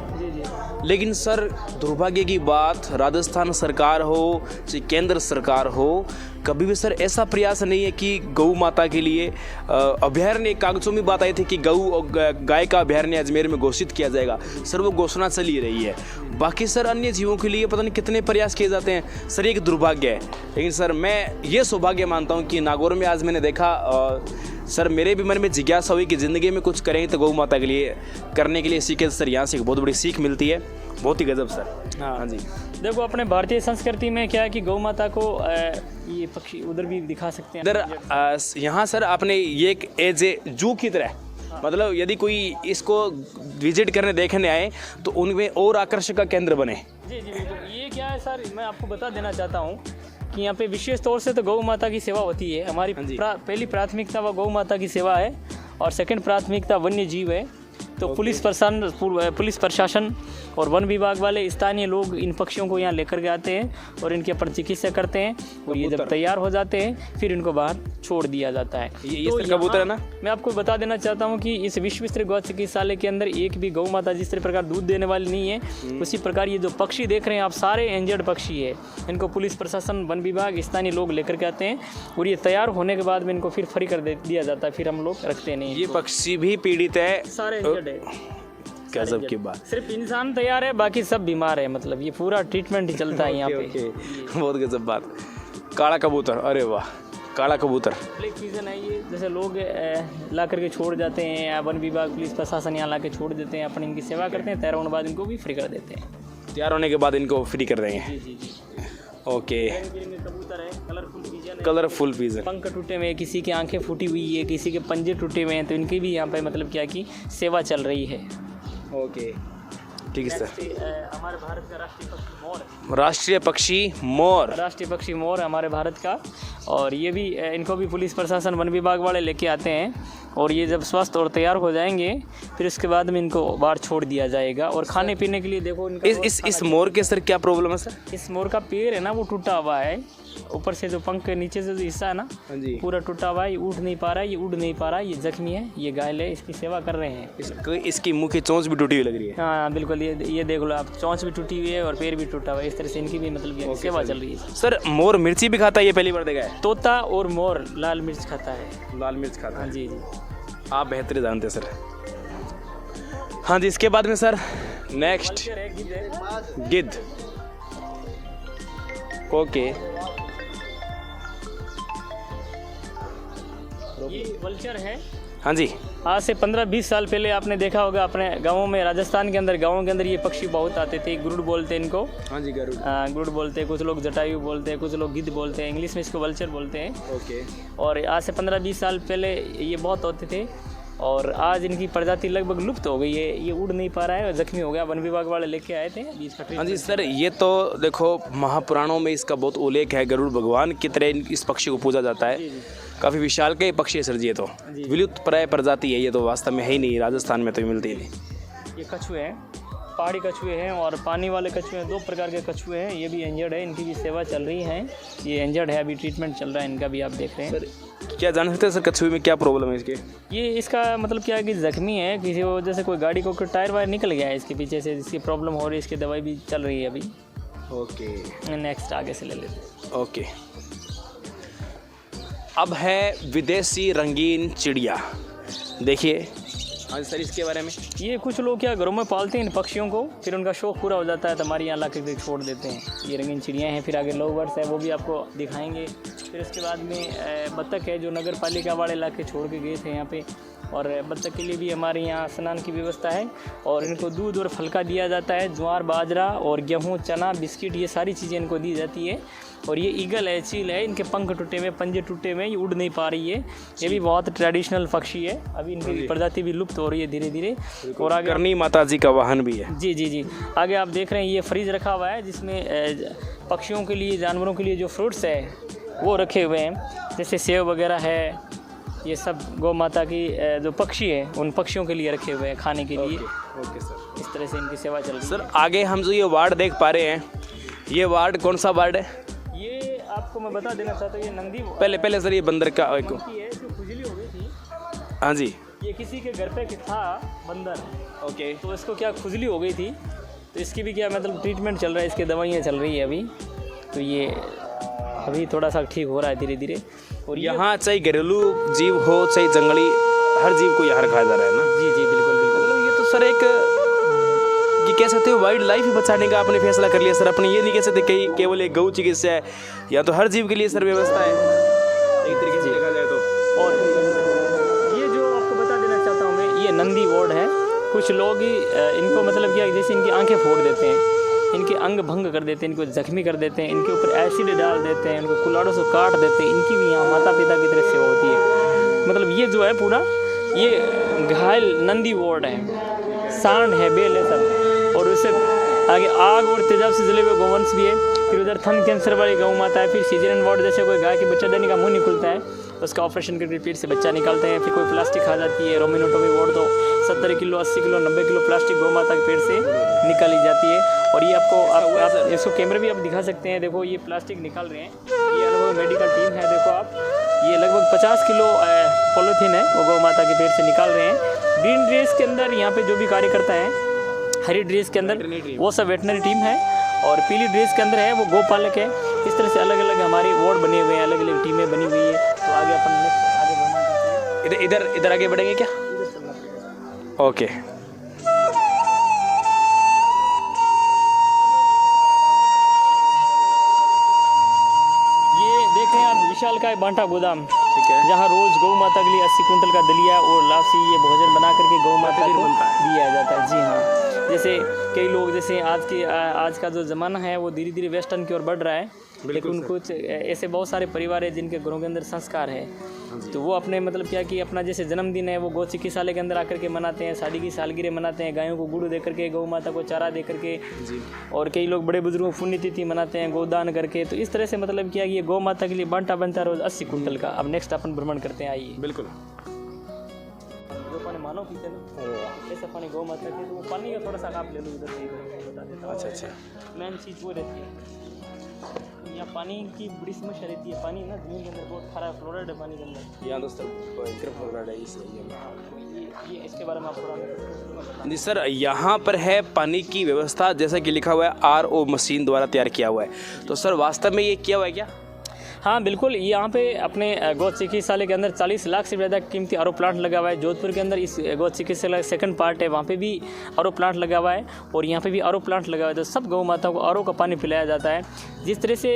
लेकिन सर दुर्भाग्य की बात, राजस्थान सरकार हो चाहे केंद्र सरकार हो, कभी भी सर ऐसा प्रयास नहीं है कि गौ माता के लिए अभयारण्य, कागजों में बात आई थी कि गाय का अभयारण्य अजमेर में घोषित किया जाएगा। सर वो घोषणा चली रही है। बाकी सर अन्य जीवों के लिए पता नहीं कितने प्रयास किए जाते हैं। सर ये एक दुर्भाग्य है, लेकिन सर मैं ये सौभाग्य मानता हूँ कि नागौर में आज मैंने देखा। सर मेरे भी मन में जिज्ञासा हुई कि ज़िंदगी में कुछ करेंगे तो गौ माता के लिए करने के लिए सीखे। सर यहाँ से एक बहुत बड़ी सीख मिलती है, बहुत ही गजब सर। हाँ जी, देखो अपने भारतीय संस्कृति में क्या है कि गौ माता को ये पक्षी उधर भी दिखा सकते हैं। इधर यहाँ सर आपने ये एक एज ए जू की तरह, मतलब यदि कोई इसको विजिट करने देखने आए तो उनमें और आकर्षक का केंद्र बने। जी बिल्कुल। ये क्या है सर, मैं आपको बता देना चाहता हूँ कि यहाँ पे विशेष तौर से तो गौ माता की सेवा होती है। हमारी पहली प्राथमिकता वो गौ माता की सेवा है, और सेकंड प्राथमिकता वन्य जीव है। तो पुलिस प्रशासन और वन विभाग वाले स्थानीय लोग इन पक्षियों को यहाँ लेकर के आते हैं और इनके ऊपर चिकित्सा करते हैं, और ये जब तैयार हो जाते हैं फिर इनको बाहर छोड़ दिया जाता है। ये तो कबूतर है ना। मैं आपको बता देना चाहता हूँ कि इस विश्व स्तरीय गौ चिकित्सालय के अंदर एक भी गौ माता जिस प्रकार दूध देने वाली नहीं है, उसी प्रकार ये जो पक्षी देख रहे हैं आप, सारे इंजर्ड पक्षी है। इनको पुलिस प्रशासन वन विभाग स्थानीय लोग लेकर के आते हैं, और ये तैयार होने के बाद में इनको फिर फ्री कर दिया जाता है, फिर हम लोग रखते नहीं। ये पक्षी भी पीड़ित है, सारे इंजर्ड है। गजब की बात। सिर्फ इंसान तैयार है, बाकी सब बीमार है, मतलब ये पूरा ट्रीटमेंट ही चलता है यहाँ पे। बहुत गजब बात। काला कबूतर, अरे वाह, काला कबूतर ब्लैक पिजन है ये। जैसे लोग ला करके छोड़ जाते हैं, या वन विभाग पुलिस प्रशासन यहाँ ला के छोड़ देते हैं, अपन इनकी सेवा करते हैं, तैयार होने के बाद इनको भी फ्री कर देते हैं। तैयार होने के बाद इनको फ्री कर देंगे। जी। ओके। कबूतर है, कलरफुल पिजन, पंख टूटे हुए, किसी की आंखें फूटी हुई है, किसी के पंजे टूटे हुए हैं, तो इनकी भी यहाँ पे मतलब क्या कि सेवा चल रही है। ओके ठीक है सर। हमारे भारत का राष्ट्रीय पक्षी मोर है। राष्ट्रीय पक्षी मोर, राष्ट्रीय पक्षी मोर हमारे भारत का, और ये भी इनको भी पुलिस प्रशासन वन विभाग वाले लेके आते हैं, और ये जब स्वस्थ और तैयार हो जाएंगे फिर उसके बाद में इनको बाहर छोड़ दिया जाएगा। और खाने पीने के लिए देखो इनका इस मोर के सर क्या प्रॉब्लम है सर? इस मोर का पैर है ना वो टूटा हुआ है, ऊपर से जो पंख के नीचे से जो हिस्सा है ना पूरा टूटा हुआ है, ये उठ नहीं पा रहा है, ये उड़ नहीं पा रहा है, ये जख्मी है, ये घायल है, इसकी सेवा कर रहे हैं। इसकी मुंह की चोंच भी टूटी हुई लग रही है। हाँ बिल्कुल, ये देख लो आप, चोंच भी टूटी हुई है और पैर भी टूटा हुआ है, इस तरह से इनकी भी मतलब सेवा चल रही है। सर मोर मिर्ची भी खाता है, ये पहली बार देखा है? तोता और मोर लाल मिर्च खाता है। लाल मिर्च खाता है? हाँ जी। आप बेहतर जानते हैं सर। हाँ जी, इसके बाद में सर नेक्स्ट गिद्ध। ओके, ये वल्चर है। हाँ जी। आज से 15-20 साल पहले आपने देखा होगा अपने गाँवों में, राजस्थान के अंदर गाँवों के अंदर ये पक्षी बहुत आते थे। गुरुड़ बोलते हैं इनको। हाँ जी, गरुड़। गुरुड़ बोलते हैं, कुछ लोग जटायु बोलते हैं, कुछ लोग गिद्ध बोलते हैं, इंग्लिश में इसको वल्चर बोलते हैं। ओके। और आज से 15-20 साल पहले ये बहुत होते थे। और आज इनकी प्रजाति लगभग लुप्त हो गई है, ये उड़ नहीं पा रहा है और जख्मी हो गया। वन विभाग वाले लेके आए थे अभी इसका हाँ जी सर, ये तो देखो महापुराणों में इसका बहुत उल्लेख है, गरुड़ भगवान की तरह इस पक्षी को पूजा जाता है। काफ़ी विशालकाय पक्षी है सर जी, ये तो विलुप्त प्राय प्रजाति है, ये तो वास्तव में है ही नहीं, राजस्थान में तो मिलती ही नहीं। ये कछुए हैं, पहाड़ी कछुए हैं और पानी वाले कछुए हैं, 2 प्रकार के कछुए हैं। ये भी इंजर्ड है, इनकी भी सेवा चल रही है। ये इंजर्ड है, अभी ट्रीटमेंट चल रहा है इनका भी, आप देख रहे हैं। सर क्या जान सकते हैं सर कछुए में क्या प्रॉब्लम है इसके? ये इसका मतलब क्या है कि जख्मी है, किसी वजह से कोई गाड़ी को टायर वायर निकल गया है इसके पीछे से, इसकी प्रॉब्लम हो रही है, इसकी दवाई भी चल रही है अभी। ओके, नेक्स्ट आगे से ले लेते हैं। ओके, अब है विदेशी रंगीन चिड़िया। देखिए हाँ सर, इसके बारे में ये कुछ लोग क्या घरों में पालते हैं इन पक्षियों को, फिर उनका शौक पूरा हो जाता है तो हमारे यहाँ ला के छोड़ देते हैं। ये रंगीन चिड़ियाँ हैं। फिर आगे लव बर्ड्स है, वो भी आपको दिखाएंगे। फिर उसके बाद में बत्तख है, जो नगर पालिका वाले ला के छोड़ के गए थे यहाँ पे। और बत्तख के लिए भी हमारे यहाँ स्नान की व्यवस्था है और इनको दूध और फलका दिया जाता है। ज्वार, बाजरा और गेहूँ, चना, बिस्किट, ये सारी चीज़ें इनको दी जाती है। और ये ईगल है, चील है, इनके पंख टूटे हुए, पंजे टूटे हुए, ये उड़ नहीं पा रही है। ये भी बहुत ट्रेडिशनल पक्षी है, अभी इनकी प्रजाति भी लुप्त हो रही है धीरे धीरे। और आगे करनी माता जी का वाहन भी है। जी जी जी, आगे आप देख रहे हैं ये फ्रीज रखा हुआ है, जिसमें पक्षियों के लिए, जानवरों के लिए जो फ्रूट्स है वो रखे हुए हैं, जैसे सेब वगैरह है। ये सब गौ माता की जो पक्षी है उन पक्षियों के लिए रखे हुए हैं खाने के लिए। ओके सर, इस तरह से इनकी सेवा चल रही है। सर आगे हम जो ये वार्ड देख पा रहे हैं, ये वार्ड कौन सा वार्ड है? ये आपको मैं बता देना चाहता हूँ, ये नंदी पहले सर ये बंदर का एक है जो खुजली हो गई थी। हाँ जी, ये किसी के घर पे था बंदर, ओके, तो इसको क्या खुजली हो गई थी, तो इसकी भी क्या मतलब ट्रीटमेंट चल रहा है, इसकी दवाइयाँ चल रही है अभी। तो ये अभी थोड़ा सा ठीक हो रहा है धीरे धीरे। और यहाँ चाहे घरेलू जीव हो चाहे जंगली, हर जीव को यहाँ रखा जा रहा है ना? जी जी बिल्कुल बिल्कुल। मतलब ये तो सर एक ये कह सकते हो वाइल्ड लाइफ ही बचाने का आपने फैसला कर लिया सर। अपने ये नहीं कह सकते कि केवल एक गौ चिकित्सा है, या तो हर जीव के लिए सर व्यवस्था है एक तरीके से देखा जाए तो। और ये जो आपको बता देना चाहता हूँ मैं, ये नंदी वार्ड है। कुछ लोग ही इनको मतलब क्या, जैसे इनकी आंखें फोड़ देते हैं, इनके अंग भंग कर देते हैं, इनको जख्मी कर देते हैं, इनके ऊपर एसिड डाल देते हैं, इनको कुल्हाड़ों से काट देते हैं। इनकी भी यहाँ माता पिता की तरफ सेवा होती है। मतलब ये जो है पूरा ये घायल नंदी वार्ड है, सांड है, बेल है सब। और उससे आगे आग और तेजाब से जले हुए गोवंश भी है। फिर उधर थन कैंसर वाली गौ माता है। फिर सीजरन वार्ड, जैसे कोई गाय के बच्चादानी का मुंह नहीं खुलता है, उसका ऑपरेशन करके पेट से बच्चा निकालते हैं। फिर कोई प्लास्टिक खा जाती है, रोमिनोटोमी वार्ड, तो 70 किलो, 80 किलो, 90 किलो प्लास्टिक गौ माता के पेट से निकाली जाती है। और ये आपको आप इसको कैमरे भी आप दिखा सकते हैं। देखो ये प्लास्टिक निकाल रहे हैं, ये अनुभव मेडिकल टीम है। देखो आप, ये लगभग 50 किलो पॉलीथीन है, वो गौ माता के पेट से निकाल रहे हैं। ग्रीन ड्रेस के अंदर यहाँ पे जो भी कार्य करता है, हरी ड्रेस के अंदर वो सब वेटनरी टीम है, और पीली ड्रेस के अंदर है वो गोपालक है। इस तरह से अलग अलग हमारी वार्ड बने हुए हैं, अलग अलग टीमें बनी हुई है। तो आगे अपन नेक्स्ट आगे भ्रमण करते हैं। इधर आगे बढ़ेंगे क्या? ओके, ये देखें आप, विशालकाय बांटा गोदाम, ठीक है, जहाँ रोज गौ माता के लिए 80 कुंटल का दलिया और लापसी ये भोजन बना करके गौ माता को दिया जाता है। जी हाँ, जैसे कई लोग, जैसे आज का जो ज़माना है वो धीरे धीरे वेस्टर्न की ओर बढ़ रहा है, लेकिन कुछ ऐसे बहुत सारे परिवार है जिनके घरों के अंदर संस्कार है, तो वो अपने मतलब क्या कि अपना जैसे जन्मदिन है वो गौ चिकित्सालय के अंदर आकर के मनाते हैं, शादी की सालगिरह मनाते हैं, गायों को गुड़ दे करके, गौ माता को चारा दे करके। और कई लोग बड़े बुजुर्गों को पुण्यतिथि मनाते हैं गोदान करके। तो इस तरह से मतलब क्या, ये गौ माता के लिए बांटा बनता है रोज 80 कुंटल का। अब नेक्स्ट अपन भ्रमण करते हैं, आइए। बिल्कुल। जो पानी मानव पीते ना, ऐसा पानी गौ माता के, तो वो पानी का थोड़ा सा आप ले लो उधर से, बता देता हूँ। अच्छा, मेन चीज़ वो रहती है, यहाँ पानी की बड़ी समस्या रहती है। पानी ना जमीन के अंदर बहुत खराब फ्लोराइड है पानी के अंदर। यहाँ दोस्तों फ्लोराइड है ये इसके बारे में आप थोड़ा। जी सर, यहाँ पर है पानी की व्यवस्था, जैसा कि लिखा हुआ है RO मशीन द्वारा तैयार किया हुआ है। तो सर वास्तव में ये किया हुआ है क्या? हाँ बिल्कुल, यहाँ पे अपने गौ चिकित्सालय के अंदर 40 लाख से ज़्यादा कीमती RO प्लांट लगा हुआ है। जोधपुर के अंदर इस गौ चिकित्सालय सेकंड पार्ट है, वहाँ पे भी RO प्लांट लगा हुआ है, और यहाँ पे भी RO प्लांट लगा हुआ है। तो सब गौ माताओं को RO का पानी पिलाया जाता है। जिस तरह से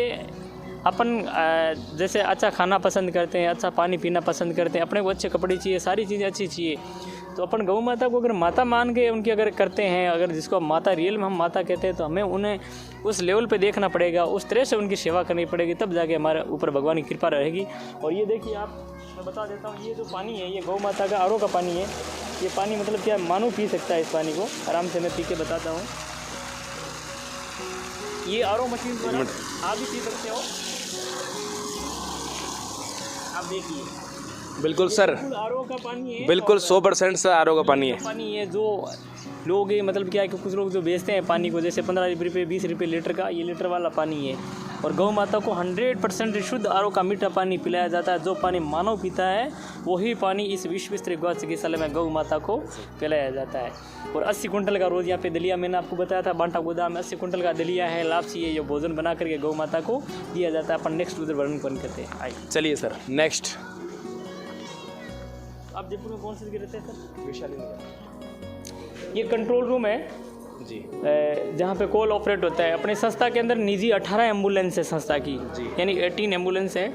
अपन जैसे अच्छा खाना पसंद करते हैं, अच्छा पानी पीना पसंद करते हैं, अपने को अच्छे कपड़े चाहिए, सारी चीज़ें अच्छी चाहिए, तो अपन गौ माता को अगर माता मान के उनकी अगर करते हैं, अगर जिसको माता रियल में हम माता कहते हैं, तो हमें उन्हें उस लेवल पे देखना पड़ेगा, उस तरह से उनकी सेवा करनी पड़ेगी, तब जाके हमारे ऊपर भगवान की कृपा रहेगी। और ये देखिए आप, मैं बता देता हूँ, ये जो पानी है ये गौ माता का आरओ का पानी है। ये पानी मतलब क्या मानव पी सकता है इस पानी को, आराम से मैं पी के बताता हूँ। ये आरओ मशीन द्वारा आप भी पी सकते हो। आप देखिए बिल्कुल सर, आरओ का पानी है, बिल्कुल 100% सर आरओ का पानी है। पानी है जो लोग ये मतलब क्या है कि कुछ लोग जो बेचते हैं पानी को, जैसे 15 रुपये 20 रुपये लीटर का, ये लीटर वाला पानी है। और गौ माता को 100% शुद्ध आरओ का मीठा पानी पिलाया जाता है। जो पानी मानव पीता है वही पानी इस विश्व स्तरीय गौ चिकित्सालय में गौ माता को पिलाया जाता है। और 80 कुंटल का रोज़ यहाँ पे दलिया, मैंने आपको बताया था बांटा गोदाम में 80 कुंटल का दलिया है, लापसी है, ये भोजन बना करके गौ माता को दिया जाता है। अपन नेक्स्ट उधर वर्णन करते हैं। आइए चलिए सर नेक्स्ट। आप जयपुर में कौन सी जगह रहते हैं सर? वैशाली नगर। ये कंट्रोल रूम है जी, जहाँ पे कॉल ऑपरेट होता है। अपने संस्था के अंदर निजी 18 एम्बुलेंस है संस्था की, यानी 18 एम्बुलेंस है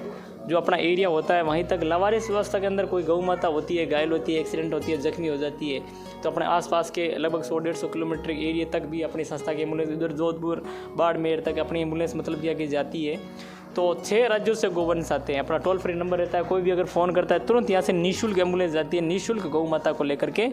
जो अपना एरिया होता है वहीं तक। लावारिस व्यवस्था के अंदर कोई गौ माता होती है, घायल होती है, एक्सीडेंट होती है, जख्मी हो जाती है, तो अपने आसपास के लगभग 100-150 किलोमीटर एरिया तक भी अपनी संस्था की एम्बुलेंस, इधर जोधपुर बाड़मेर तक अपनी एम्बुलेंस मतलब क्या की जाती है। तो 6 राज्यों से गौवंश आते हैं। अपना टोल फ्री नंबर रहता है, कोई भी अगर फ़ोन करता है तुरंत यहाँ से निःशुल्क एम्बुलेंस जाती है, निःशुल्क गौ माता को लेकर के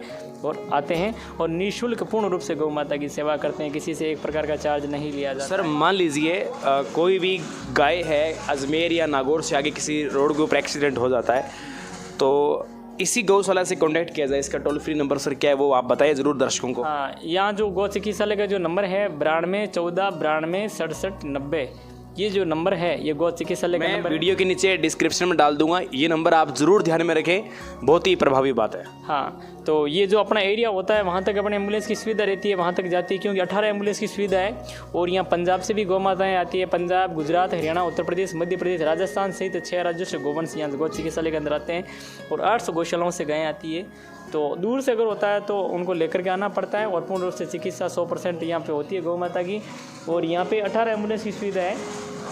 और आते हैं और निःशुल्क पूर्ण रूप से गौ माता की सेवा करते हैं। किसी से एक प्रकार का चार्ज नहीं लिया जाता। सर मान लीजिए कोई भी गाय है अजमेर या नागौर से आगे किसी रोड के ऊपर एक्सीडेंट हो जाता है, तो इसी गौशाला से कॉन्टैक्ट किया जाए। इसका टोल फ्री नंबर सर क्या है वो आप बताइए ज़रूर दर्शकों को। हाँ, यहाँ जो गौ चिकित्सालय का जो नंबर है 92 14 92 67 90, ये जो नंबर है ये गौ चिकित्सालय का मैं नंबर वीडियो के नीचे डिस्क्रिप्शन में डाल दूंगा, ये नंबर आप ज़रूर ध्यान में रखें, बहुत ही प्रभावी बात है। हाँ, तो ये जो अपना एरिया होता है वहाँ तक अपने एम्बुलेंस की सुविधा रहती है, वहाँ तक जाती है क्योंकि 18 एम्बुलेंस की सुविधा है। और यहाँ पंजाब से भी गौ माताएँ आती है, पंजाब, गुजरात, हरियाणा, उत्तर प्रदेश, मध्य प्रदेश, राजस्थान सहित 6 राज्यों से गोवंश यहाँ गौ चिकित्सालय के अंदर आते हैं। और 800 गौशालाओं से गायें आती है। तो दूर से अगर होता है तो उनको लेकर के आना पड़ता है और पूर्ण रूप से चिकित्सा 100% यहाँ पे होती है गौ माता की। और यहाँ पे 18 एम्बुलेंस की सुविधा है।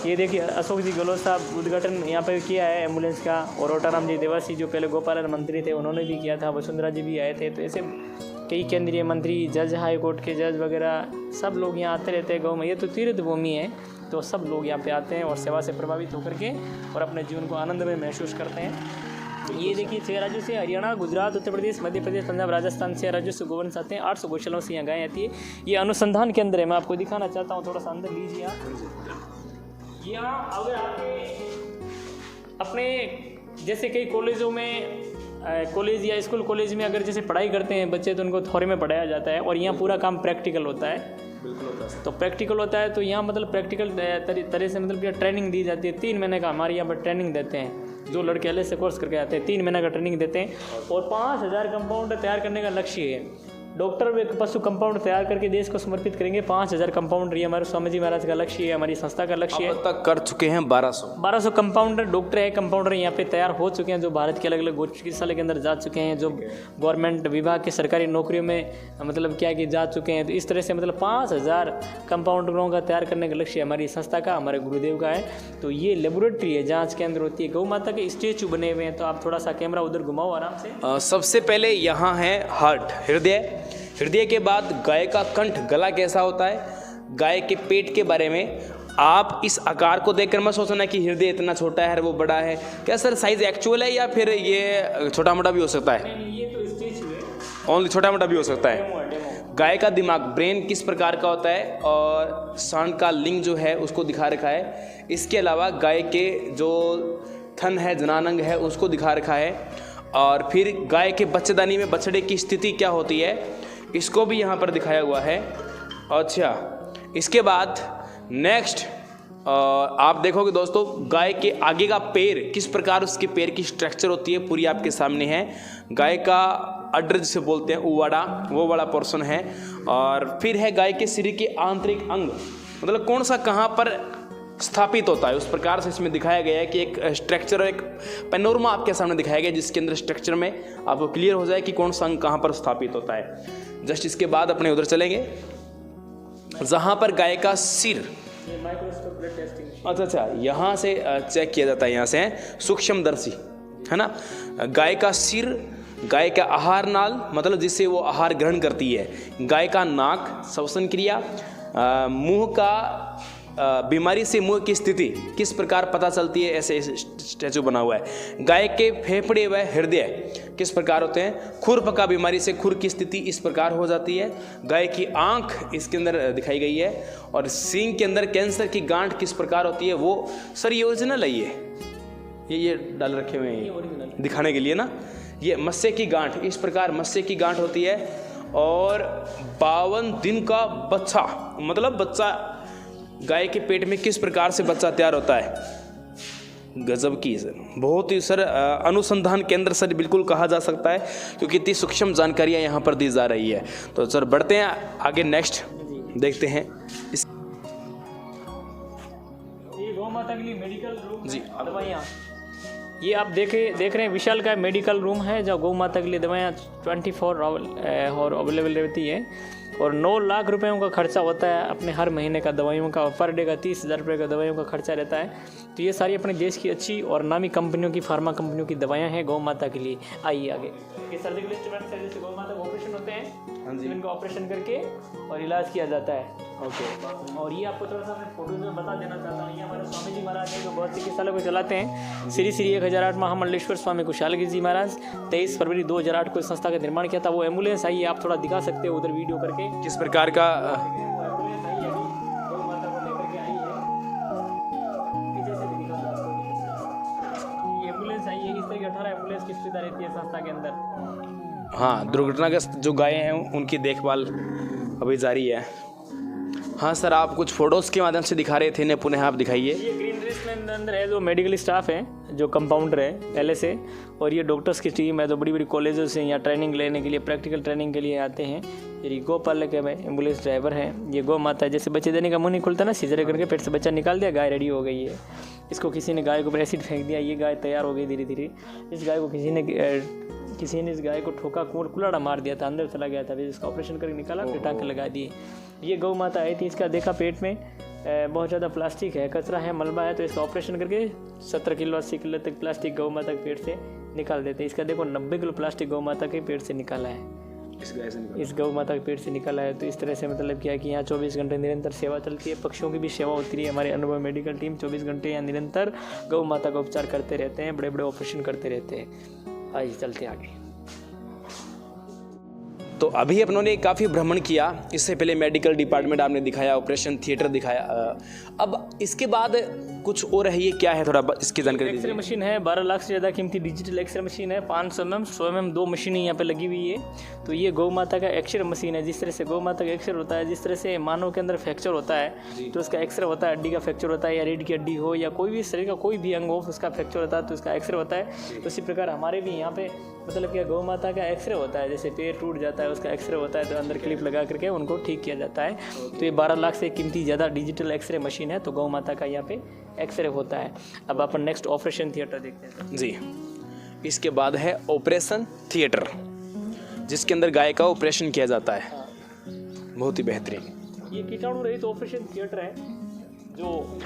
ये देखिए अशोक जी गहलोत साहब उद्घाटन यहाँ पे किया है एम्बुलेंस का, और ओटाराम जी देवासी जो पहले गोपालन मंत्री थे उन्होंने भी किया था, वसुंधरा जी भी आए थे। तो ऐसे कई केंद्रीय मंत्री, जज, हाई कोर्ट के जज वगैरह सब लोग यहाँ आते रहते हैं गौ में। ये तो तीर्थ भूमि है, तो सब लोग यहाँ पे आते हैं और सेवा से प्रभावित होकर के और अपने जीवन को आनंद में महसूस करते हैं। ये देखिए 6 राज्यों से, हरियाणा, गुजरात, उत्तर प्रदेश, मध्य प्रदेश, पंजाब, राजस्थान, 6 राज्यों से गोवंश आते हैं। 800 गौशालाओं से यहाँ गायें आती है। ये अनुसंधान केंद्र है, मैं आपको दिखाना चाहता हूँ, थोड़ा सा अंदर लीजिए आप। यहाँ अगर अपने जैसे कई कॉलेजों में, कॉलेज या स्कूल कॉलेज में अगर जैसे पढ़ाई करते हैं बच्चे तो उनको थ्योरी में पढ़ाया जाता है और यहाँ पूरा काम प्रैक्टिकल होता है। बिल्कुल होता है। तो प्रैक्टिकल होता है, तो यहाँ मतलब प्रैक्टिकल तरह से मतलब ट्रेनिंग दी जाती है। 3 महीने का हमारे यहाँ पर ट्रेनिंग देते हैं। जो लड़के अलग से कोर्स करके आते हैं 3 महीने का ट्रेनिंग देते हैं और 5000 कंपाउंड तैयार करने का लक्ष्य है। डॉक्टर व पशु कंपाउंड तैयार करके देश को समर्पित करेंगे। 5000 कंपाउंड, ये हमारे स्वामी जी महाराज का लक्ष्य है, हमारी संस्था का लक्ष्य है। अब तक कर चुके हैं 1200 कंपाउंडर, डॉक्टर है, कंपाउंडर यहाँ पे तैयार हो चुके हैं, जो भारत के अलग अलग गौ चिकित्सालय के अंदर जा चुके हैं, जो गवर्नमेंट विभाग के सरकारी नौकरियों में मतलब क्या कि जा चुके हैं। तो इस तरह से मतलब 5000 कंपाउंडरों का तैयार करने का लक्ष्य हमारी संस्था का, हमारे गुरुदेव का है। तो ये लेबोरेटरी है, जाँच केंद्र होती है। गौ माता के स्टेचू बने हुए हैं, तो आप थोड़ा सा कैमरा उधर घुमाओ आराम से। सबसे पहले यहाँ है हार्ट, हृदय के बाद गाय का कंठ, गला कैसा होता है, गाय के पेट के बारे में। आप इस आकार को देखकर मत सोचना कि हृदय इतना छोटा है वो बड़ा है। क्या सर साइज एक्चुअल है या फिर ये छोटा मोटा भी हो सकता है? ये तो स्टेचू है, ओनली छोटा मोटा भी हो सकता है। डेमो। गाय का दिमाग, ब्रेन किस प्रकार का होता है और सांड का लिंग जो है उसको दिखा रखा है। इसके अलावा गाय के जो थन है, जनानंग है, उसको दिखा रखा है। और फिर गाय के बच्चेदानी में बछड़े की स्थिति क्या होती है इसको भी यहाँ पर दिखाया हुआ है। अच्छा, इसके बाद नेक्स्ट आप देखोगे दोस्तों गाय के आगे का पैर किस प्रकार, उसके पैर की स्ट्रक्चर होती है पूरी आपके सामने है। गाय का अड्र जिसे बोलते हैं उवाड़ा, वो वाला पोर्शन है। और फिर है गाय के शरीर के आंतरिक अंग, मतलब कौन सा कहाँ पर स्थापित होता है, उस प्रकार से इसमें दिखाया गया है कि एक स्ट्रक्चर, एक पैनोरमा आपके सामने दिखाया गया है जिसके अंदर स्ट्रक्चर में आपको क्लियर हो जाए कि कौन सा अंग कहाँ पर स्थापित होता है। जस्ट इसके बाद अपने उधर चलेंगे जहाँ पर गाय का सिर, अच्छा यहाँ से चेक किया जाता है, यहाँ से सूक्ष्मदर्शी है ना। गाय का सिर, गाय का आहार नाल मतलब जिससे वो आहार ग्रहण करती है, गाय का नाक, श्वसन क्रिया, मुंह का बीमारी से मुंह की स्थिति किस प्रकार पता चलती है, ऐसे स्टैचू बना हुआ है। गाय के फेफड़े व हृदय किस प्रकार होते हैं। खुरपका बीमारी से खुर की स्थिति इस प्रकार हो जाती है। गाय की आंख इसके अंदर दिखाई गई है। और सींग के अंदर कैंसर की गांठ किस प्रकार होती है वो। सर ये ओरिजिनल है, ये डाल रखे हुए हैं दिखाने के लिए ना। ये मत्स्य की गांठ, इस प्रकार मत्स्य की गांठ होती है। और 52 दिन का बच्चा, मतलब बच्चा गाय के पेट में किस प्रकार से बच्चा तैयार होता है। गजब की सर, बहुत ही सर अनुसंधान केंद्र सर बिल्कुल कहा जा सकता है, क्योंकि इतनी सूक्ष्म जानकारियाँ यहाँ पर दी जा रही है। तो सर बढ़ते हैं आगे, नेक्स्ट देखते हैं इस। ये गौ माता के लिए मेडिकल रूम जी, दवाइयाँ, ये आप देख रहे हैं विशाल का मेडिकल रूम है, जहाँ गौ माता के लिए दवाइयाँ 24 और अवेलेबल रहती है। और 9 लाख रुपयों का खर्चा होता है अपने हर महीने का दवाइयों का। पर डे का 30,000 रुपये का दवाइयों का खर्चा रहता है। तो ये सारी अपने देश की अच्छी और नामी कंपनियों की, फार्मा कंपनियों की दवाइयाँ हैं गौ माता के लिए। आइए आगे, ये सर्जिकल इंस्ट्रूमेंट्स है, जैसे गौ माता का ऑपरेशन होते हैं, हाँ जी, इनको ऑपरेशन करके और इलाज किया जाता है। ओके। और ये आपको थोड़ा सा मैं फोटो में बता देना चाहता हूँ। ये हमारे स्वामी जी महाराज हैं, जो बहुत चिकित्सालय को चलाते हैं। श्री श्री 1008 महामंडलेश्वर स्वामी कुशालगिरी जी महाराज 23 फरवरी 2008 को इस संस्था का निर्माण किया था। वो एम्बुलेंस आई है, आप थोड़ा दिखा सकते हो उधर वीडियो करके। किस प्रकार का वो एम्बुलेंस आई है, अभी गौ माता को लेकर के आई है। पीछे से भी दिखा दो आपको। ये एम्बुलेंस आई है, इस तरह की 18 एम्बुलेंस की सुविधा रहती है संस्था के अंदर। हाँ, दुर्घटनाग्रस्त जो गायें हैं उनकी देखभाल अभी जारी है। हाँ सर, आप कुछ फोटोज़ के माध्यम से दिखा रहे थे, ने पुनः आप दिखाइए। ये ग्रीन ड्रेस में अंदर है जो मेडिकल स्टाफ है, जो कंपाउंडर है पहले से। और ये डॉक्टर्स की टीम है, जो बड़ी बड़ी कॉलेजों से यहाँ ट्रेनिंग लेने के लिए, प्रैक्टिकल ट्रेनिंग के लिए आते हैं। ये गोपालक है, एम्बुलेंस ड्राइवर है। ये गौ माता है, जैसे बच्चे देने का मुँह नहीं खुलता ना, सीजर करके पेट से बच्चा निकाल दिया, गाय रेडी हो गई है। इसको किसी ने गाय के ऊपर एसिड फेंक दिया, ये गाय तैयार हो गई धीरे धीरे। इस गाय को किसी ने इस गाय को ठोका, कुलाड़ा मार दिया था, अंदर चला गया था। फिर इसका ऑपरेशन करके निकाला, फिर टाँके लगा दिए। ये गौ माता आई थी, इसका देखा पेट में बहुत ज़्यादा प्लास्टिक है, कचरा है, मलबा है। तो इसका ऑपरेशन करके 17 किलो 80 किलो तक प्लास्टिक गौ माता के पेट से निकाल देते हैं। इसका देखो 90 किलो प्लास्टिक गौ माता के पेट से निकाला है, इस गौ माता के पेट से निकाला है। तो इस तरह से मतलब क्या है कि यहाँ 24 घंटे निरंतर सेवा चलती है। पक्षियों की भी सेवा होती है। हमारे अनुभव मेडिकल टीम 24 घंटे यहाँ निरंतर गौ माता का उपचार करते रहते हैं, बड़े बड़े ऑपरेशन करते रहते हैं। आइए चलते आगे। तो अभी अपनों ने काफ़ी भ्रमण किया। इससे पहले मेडिकल डिपार्टमेंट आपने दिखाया, ऑपरेशन थिएटर दिखाया। अब इसके बाद कुछ और है, ये क्या है, थोड़ा इसकी जानकारी दीजिए। एक्सरे मशीन है, 12 लाख से ज़्यादा कीमती डिजिटल एक्सरे मशीन है। 500 mm 100 mm 2 मशीनें यहाँ पे लगी हुई है। तो ये गौ माता का एक्सरे मशीन है। जिस तरह से गौ माता का एक्सरे होता है, जिस तरह से मानव के अंदर फ्रैक्चर होता है तो उसका एक्सरे होता है। हड्डी का फ्रैक्चर होता है, या रीढ़ की हड्डी हो, या कोई भी शरीर का कोई भी अंग हो, उसका फ्रैक्चर होता है तो उसका एक्सरे होता है। तो इसी प्रकार हमारे भी यहाँ पे मतलब क्या गौ माता का एक्सरे होता है। जैसे पैर टूट जाता है, उसका एक्सरे होता है, तो अंदर क्लिप लगा करके उनको ठीक किया जाता है। तो ये 12 लाख से कीमती ज़्यादा डिजिटल एक्सरे मशीन है। तो गौ माता का यहाँ पे एक्सरे होता है। अब अपन नेक्स्ट ऑपरेशन थिएटर देखते हैं जी। इसके बाद है ऑपरेशन थिएटर, जिसके अंदर गाय का ऑपरेशन किया जाता है। बहुत ही बेहतरीन। ये कीटाणु रहित ऑपरेशन थिएटर है, जो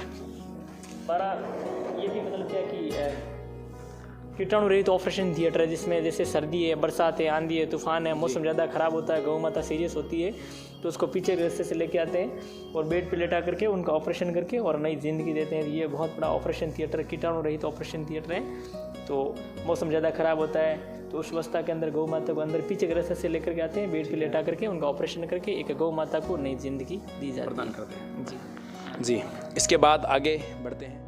बड़ा ये भी मतलब क्या कि कीटाणु रहित ऑपरेशन थिएटर है, जिसमें जैसे सर्दी है, बरसात है, आंधी है, तूफान है, मौसम ज़्यादा ख़राब होता है, गौ माता सीरियस होती है, तो उसको पीछे रास्ते से लेके आते हैं और बेड पे लेटा करके उनका ऑपरेशन करके और नई ज़िंदगी देते हैं। ये बहुत बड़ा ऑपरेशन थिएटर, कीटाणु रहित ऑपरेशन थिएटर है। तो मौसम ज़्यादा ख़राब होता है, तो उस अवस्था के अंदर गौ माता को अंदर पीछे के रास्ते से लेकर के आते हैं, बेड पे लेटा करके उनका ऑपरेशन करके एक गौ माता को नई ज़िंदगी दी जाती है, प्रदान करते हैं। जी जी, इसके बाद आगे बढ़ते हैं।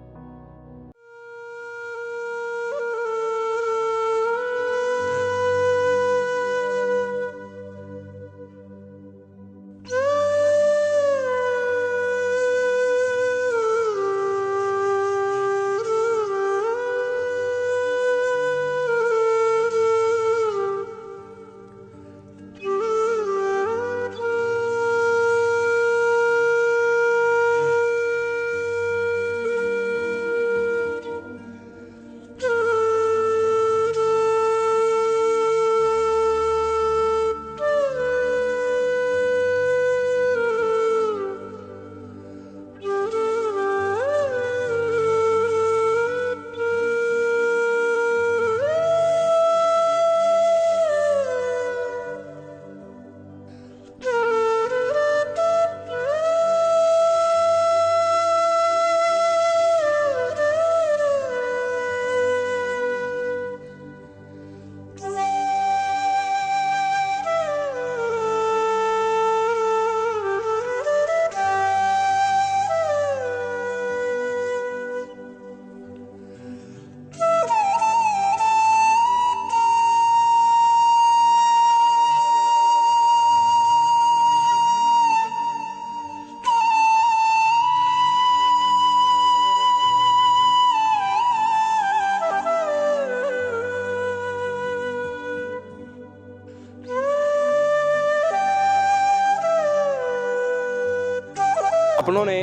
अपनों ने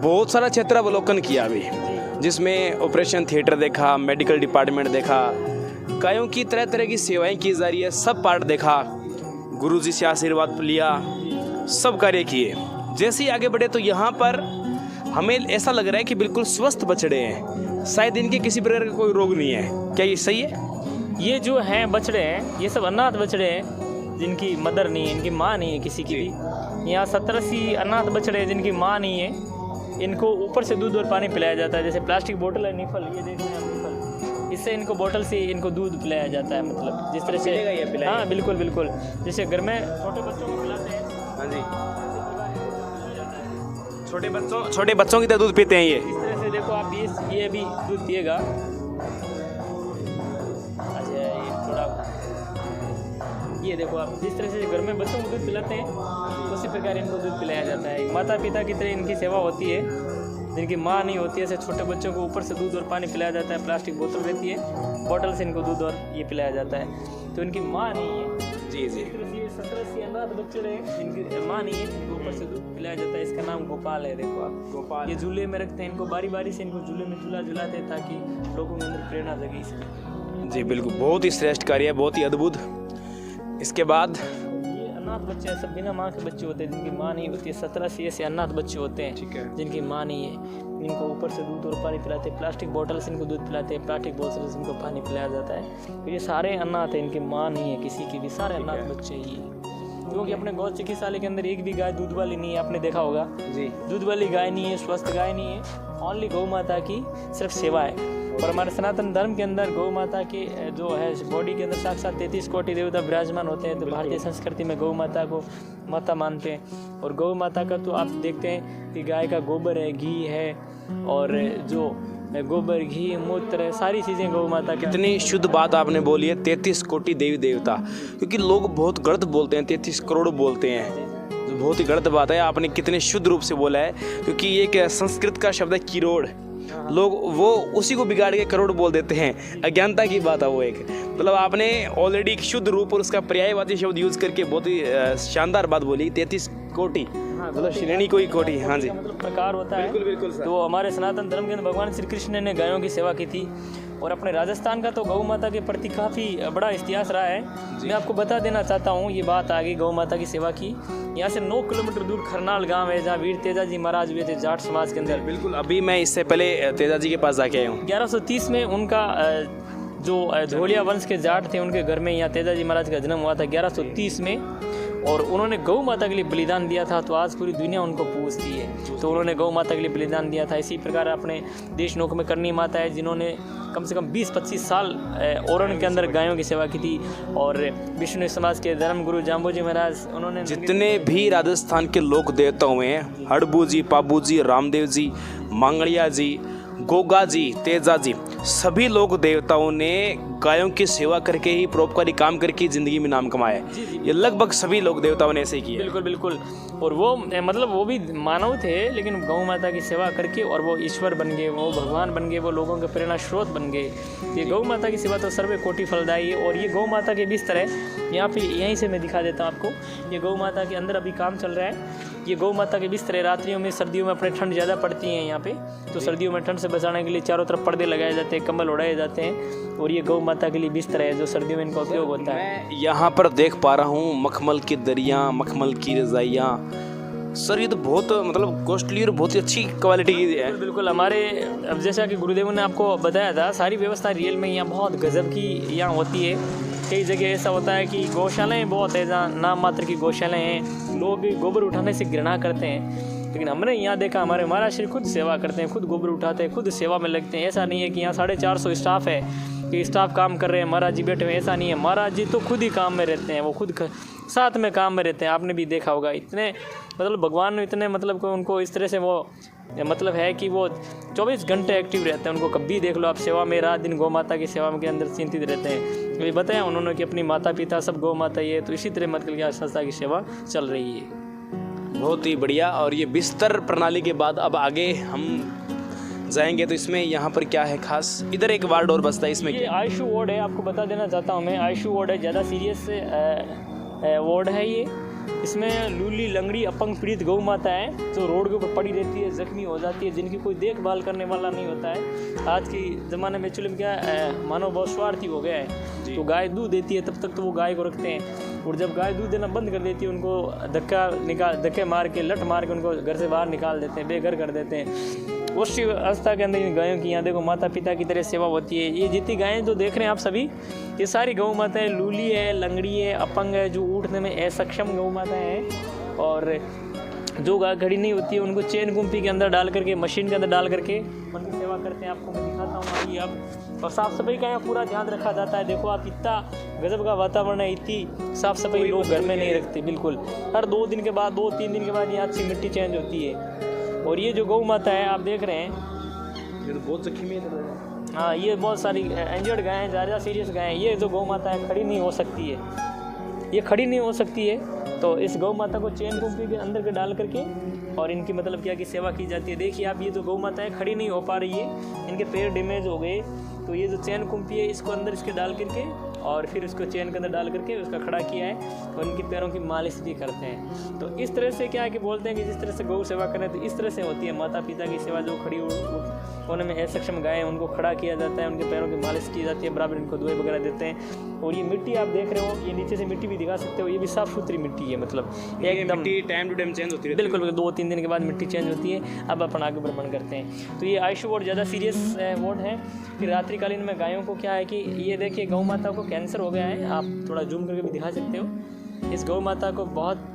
बहुत सारा क्षेत्रावलोकन किया अभी, जिसमें ऑपरेशन थिएटर देखा, मेडिकल डिपार्टमेंट देखा, गायों की तरह तरह की सेवाएं की जा रही है, सब पार्ट देखा, गुरुजी से आशीर्वाद लिया, सब कार्य किए। जैसे ही आगे बढ़े तो यहाँ पर हमें ऐसा लग रहा है कि बिल्कुल स्वस्थ बछड़े हैं, शायद इनके किसी प्रकार का कोई रोग नहीं है। क्या ये सही है? ये जो हैं बछड़े हैं, ये सब अनाथ बछड़े हैं जिनकी मदर नहीं है, इनकी माँ नहीं है किसी की भी। यहाँ 70-80 अनाथ बछड़े हैं जिनकी माँ नहीं है। इनको ऊपर से दूध और पानी पिलाया जाता है। जैसे प्लास्टिक बोतल है निफल, ये देख रहे हैं आप निफल, इससे इनको बोतल से इनको दूध पिलाया जाता है। मतलब जिस तरह से, हाँ बिल्कुल बिल्कुल, जैसे घर में छोटे बच्चों को पिलाते हैं। हाँ जी, छोटे बच्चों की तरह दूध पीते हैं ये। इस तरह से देखो आप, ये अभी दूध पिएगा। अच्छा ये थोड़ा, ये देखो आप, जिस तरह से घर में बच्चों को दूध पिलाते हैं उसी प्रकार इनको दूध पिलाया जाता है। माता पिता की तरह इनकी सेवा होती है। जिनकी माँ नहीं होती है, ऐसे छोटे बच्चों को ऊपर से दूध और पानी पिलाया जाता है। प्लास्टिक बोतल रहती है, बोतल से इनको दूध और ये पिलाया जाता है। तो इनकी माँ नहीं है। जी जी, 70-80 अनाथ बच्चे हैं जिनकी माँ नहीं है, इनको ऊपर से दूध पिलाया जाता है। इसका नाम गोपाल है। देखो आप, गोपाल। ये झूले में रखते हैं इनको, बारी बारी से इनको झूले में झुलाते हैं ताकि लोगों के अंदर प्रेरणा जगे इसकी। जी बिल्कुल, बहुत ही श्रेष्ठ कार्य है, बहुत ही अद्भुत। इसके बाद ये अनाथ बच्चे हैं, सब बिना माँ के बच्चे होते हैं जिनकी माँ नहीं होती है। 70-80 ऐसे अनाथ बच्चे होते हैं, ठीक है, जिनकी माँ नहीं है। इनको ऊपर से दूध और पानी पिलाते हैं। प्लास्टिक बोतल से इनको दूध पिलाते हैं, प्लास्टिक बोतल से इनको पानी पिलाया जाता है। तो ये सारे अनाथ हैं, इनकी माँ नहीं है किसी की भी, सारे अनाथ बच्चे ही हैं। क्योंकि अपने गौ चिकित्सालय के अंदर एक भी गाय दूध वाली नहीं है, आपने देखा होगा जी, दूध वाली गाय नहीं है, स्वस्थ गाय नहीं है। ओनली गौ माता की सिर्फ सेवा है। और हमारे सनातन धर्म के अंदर गौ माता के जो है बॉडी के अंदर साक्षात 33 कोटि देवता विराजमान होते हैं। तो भारतीय संस्कृति में गौ माता को माता मानते हैं। और गौ माता का तो आप देखते हैं कि गाय का गोबर है, घी है, और जो गोबर, घी, मूत्र है, सारी चीज़ें गौ माता की। कितनी शुद्ध बात आपने बोली है, 33 कोटि देवी देवता। क्योंकि लोग बहुत गलत बोलते हैं, 33 करोड़ बोलते हैं, जो बहुत ही गलत बात है। आपने कितने शुद्ध रूप से बोला है, क्योंकि ये एक संस्कृत का शब्द है किरोड़। लोग वो उसी को बिगाड़ के करोड़ बोल देते हैं, अज्ञानता की बात है वो एक। मतलब आपने ऑलरेडी एक शुद्ध रूप और उसका पर्यायवाची शब्द यूज करके बहुत ही शानदार बात बोली। 33 कोटि मतलब श्रेणी कोई कोटि। हाँ जी, मतलब प्रकार होता है। बिल्कुल बिल्कुल सर। तो हमारे सनातन धर्म के अंदर भगवान श्री कृष्ण ने गायों की सेवा की थी। और अपने राजस्थान का तो गौ माता के प्रति काफ़ी बड़ा इतिहास रहा है। मैं आपको बता देना चाहता हूँ, ये बात आ गई गौ माता की सेवा की। यहाँ से 9 किलोमीटर दूर खरनाल गांव है, जहाँ वीर तेजा जी महाराज हुए थे जाट समाज के अंदर। बिल्कुल, अभी मैं इससे पहले तेजा जी के पास जाके आया हूँ। 1130 में उनका जो धोलिया वंश के जाट थे, उनके घर में यहाँ तेजा जी महाराज का जन्म हुआ था 1130 में। और उन्होंने गौ माता के लिए बलिदान दिया था, तो आज पूरी दुनिया उनको पूजती है। तो उन्होंने गौ माता के लिए बलिदान दिया था। इसी प्रकार अपने देश नोक में करनी माता है, जिन्होंने कम से कम 20-25 साल ओरण के अंदर गायों की सेवा की थी। और विष्णु समाज के धर्मगुरु जाम्बोजी महाराज, उन्होंने जितने भी राजस्थान के लोक देवता हुए हैं, हड़बू जी, पाबू जी, रामदेव जी, मांगड़िया जी, गोगा जी, तेजा जी, सभी लोक देवताओं ने गायों की सेवा करके ही, परोपकारी काम करके ज़िंदगी में नाम कमाया है। ये लगभग सभी लोक देवताओं ने ऐसे किया। बिल्कुल बिल्कुल। और वो मतलब वो भी मानव थे, लेकिन गौ माता की सेवा करके और वो ईश्वर बन गए, वो भगवान बन गए, वो लोगों के प्रेरणा स्रोत बन गए। ये गौ माता की सेवा तो सर्वे कोटि फलदायी है। और ये गौ माता के बिस्तर है, यहाँ पे यहीं से मैं दिखा देता हूँ आपको। ये गौ माता के अंदर अभी काम चल रहा है। ये गौ माता के बिस्तर है। रात्रियों में, सर्दियों में अपने ठंड ज़्यादा पड़ती है यहाँ पे, तो सर्दियों में ठंड से बचाने के लिए चारों तरफ पर्दे लगाए जाते हैं, कंबल उड़ाए जाते हैं। और ये गौ माता के लिए बिस्तर है जो सर्दियों में इनका उपयोग होता है। मैं यहाँ पर देख पा रहा हूँ मखमल की दरियाँ, मखमल की रज़ाइयाँ। सर ये तो बहुत मतलब कॉस्टली और बहुत ही अच्छी क्वालिटी की है। बिल्कुल। हमारे अब जैसा कि गुरुदेव ने आपको बताया था, सारी व्यवस्था रियल में यहाँ बहुत गजब की यहाँ होती है। कई जगह ऐसा होता है कि गौशालाएँ बहुत है, जहाँ नाम मात्र की गौशालाएँ हैं। लोग गोबर उठाने से घृणा करते हैं, लेकिन हमने यहाँ देखा हमारे महाराज श्री खुद सेवा करते हैं, खुद गोबर उठाते हैं, खुद सेवा में लगते हैं। ऐसा नहीं है कि यहाँ 450 स्टाफ है कि स्टाफ काम कर रहे हैं, महाराज जी बैठे हुए, ऐसा नहीं है। महाराज जी तो खुद ही काम में रहते हैं, वो खुद साथ में काम में रहते हैं। आपने भी देखा होगा, इतने मतलब भगवान ने इतने मतलब को उनको इस तरह से वो मतलब है कि वो 24 घंटे एक्टिव रहते हैं। उनको कभी देख लो आप, सेवा में रात दिन गौ माता की सेवा के अंदर चिंतित रहते हैं। ये बताया उन्होंने कि अपनी माता पिता सब गौ माता ही है, तो इसी तरह मतलब की संस्था की सेवा चल रही है। बहुत ही बढ़िया। और ये बिस्तर प्रणाली के बाद अब आगे हम जाएंगे, तो इसमें यहाँ पर क्या है खास? इधर एक वार्ड और बसता है, इसमें ये आईसीयू वार्ड है। आपको बता देना चाहता हूँ मैं, आईसीयू वार्ड है, ज़्यादा सीरियस वार्ड है ये। इसमें लूली, लंगड़ी, अपंग पीड़ित गौ माता है जो रोड के ऊपर पड़ी रहती है, जख्मी हो जाती है, जिनकी कोई देखभाल करने वाला नहीं होता है। आज के ज़माने में एक्चुअली में क्या मानव बहुत स्वार्थी हो गया है, तो गाय दूध देती है तब तक तो वो गाय को रखते हैं, और जब गाय दूध देना बंद कर देती है उनको धक्के मार के, लट मार के उनको घर से बाहर निकाल देते हैं, बेघर कर देते हैं। उस अवस्था के अंदर इन गायों की यहाँ देखो माता पिता की तरह सेवा होती है। ये जितनी गायें जो देख रहे हैं आप सभी, ये सारी गौ माताएं लूली है, लंगड़ी है, अपंग है, जो उठने में असक्षम गौ माताएं हैं। और जो गाय खड़ी नहीं होती है उनको चेन गुम्पी के अंदर डाल करके, मशीन के अंदर डाल करके उनकी सेवा करते हैं। आपको मैं दिखाता हूँ आइए आप। और साफ़ सफाई का यहाँ पूरा ध्यान रखा जाता है। देखो आप, इतना गजब का वातावरण है, इतनी साफ़ सफाई लोग घर में नहीं रखते बिल्कुल। हर 2 दिन के बाद, 2-3 दिन के बाद यहाँ अच्छी मिट्टी चेंज होती है। और ये जो गौ माता है आप देख रहे हैं, ये तो बहुत जख्मी है। हाँ, ये बहुत सारी इंजर्ड गायें हैं, ज़्यादा सीरियस गायें हैं। ये जो गौ माता है खड़ी नहीं हो सकती है, ये खड़ी नहीं हो सकती है। तो इस गौ माता को चेन कुंपी के अंदर के डाल करके और इनकी मतलब क्या की सेवा की जाती है। देखिए आप, ये जो गौ माता है खड़ी नहीं हो पा रही है, इनके पैर डैमेज हो गए, तो ये जो चेन कुंपी है इसको अंदर इसके डाल करके और फिर उसको चेन के अंदर डाल करके उसका खड़ा किया है और इनके पैरों की मालिश भी करते हैं। तो इस तरह से क्या है कि बोलते हैं कि जिस तरह से गौ सेवा करें तो इस तरह से होती है माता पिता की सेवा। जो खड़ी होने में असक्षम गाय हैं उनको खड़ा किया जाता है, उनके पैरों की मालिश की जाती है, बराबर इनको दवाई वगैरह देते हैं। और ये मिट्टी आप देख रहे हो, ये नीचे से मिट्टी भी दिखा सकते हो, ये भी साफ़ सुथरी मिट्टी है, मतलब एकदम टाइम टू टाइम चेंज होती है। बिल्कुल 2-3 दिन के बाद मिट्टी चेंज होती है। अब अपन आगे भ्रमण करते हैं। तो ये आईसीयू वार्ड ज़्यादा सीरियस वार्ड है। फिर रात्रिकालीन में गायों को क्या है कि ये देखिए गौ माता को कैंसर हो गया है, आप थोड़ा जूम करके भी दिखा सकते हो। इस गौ माता को बहुत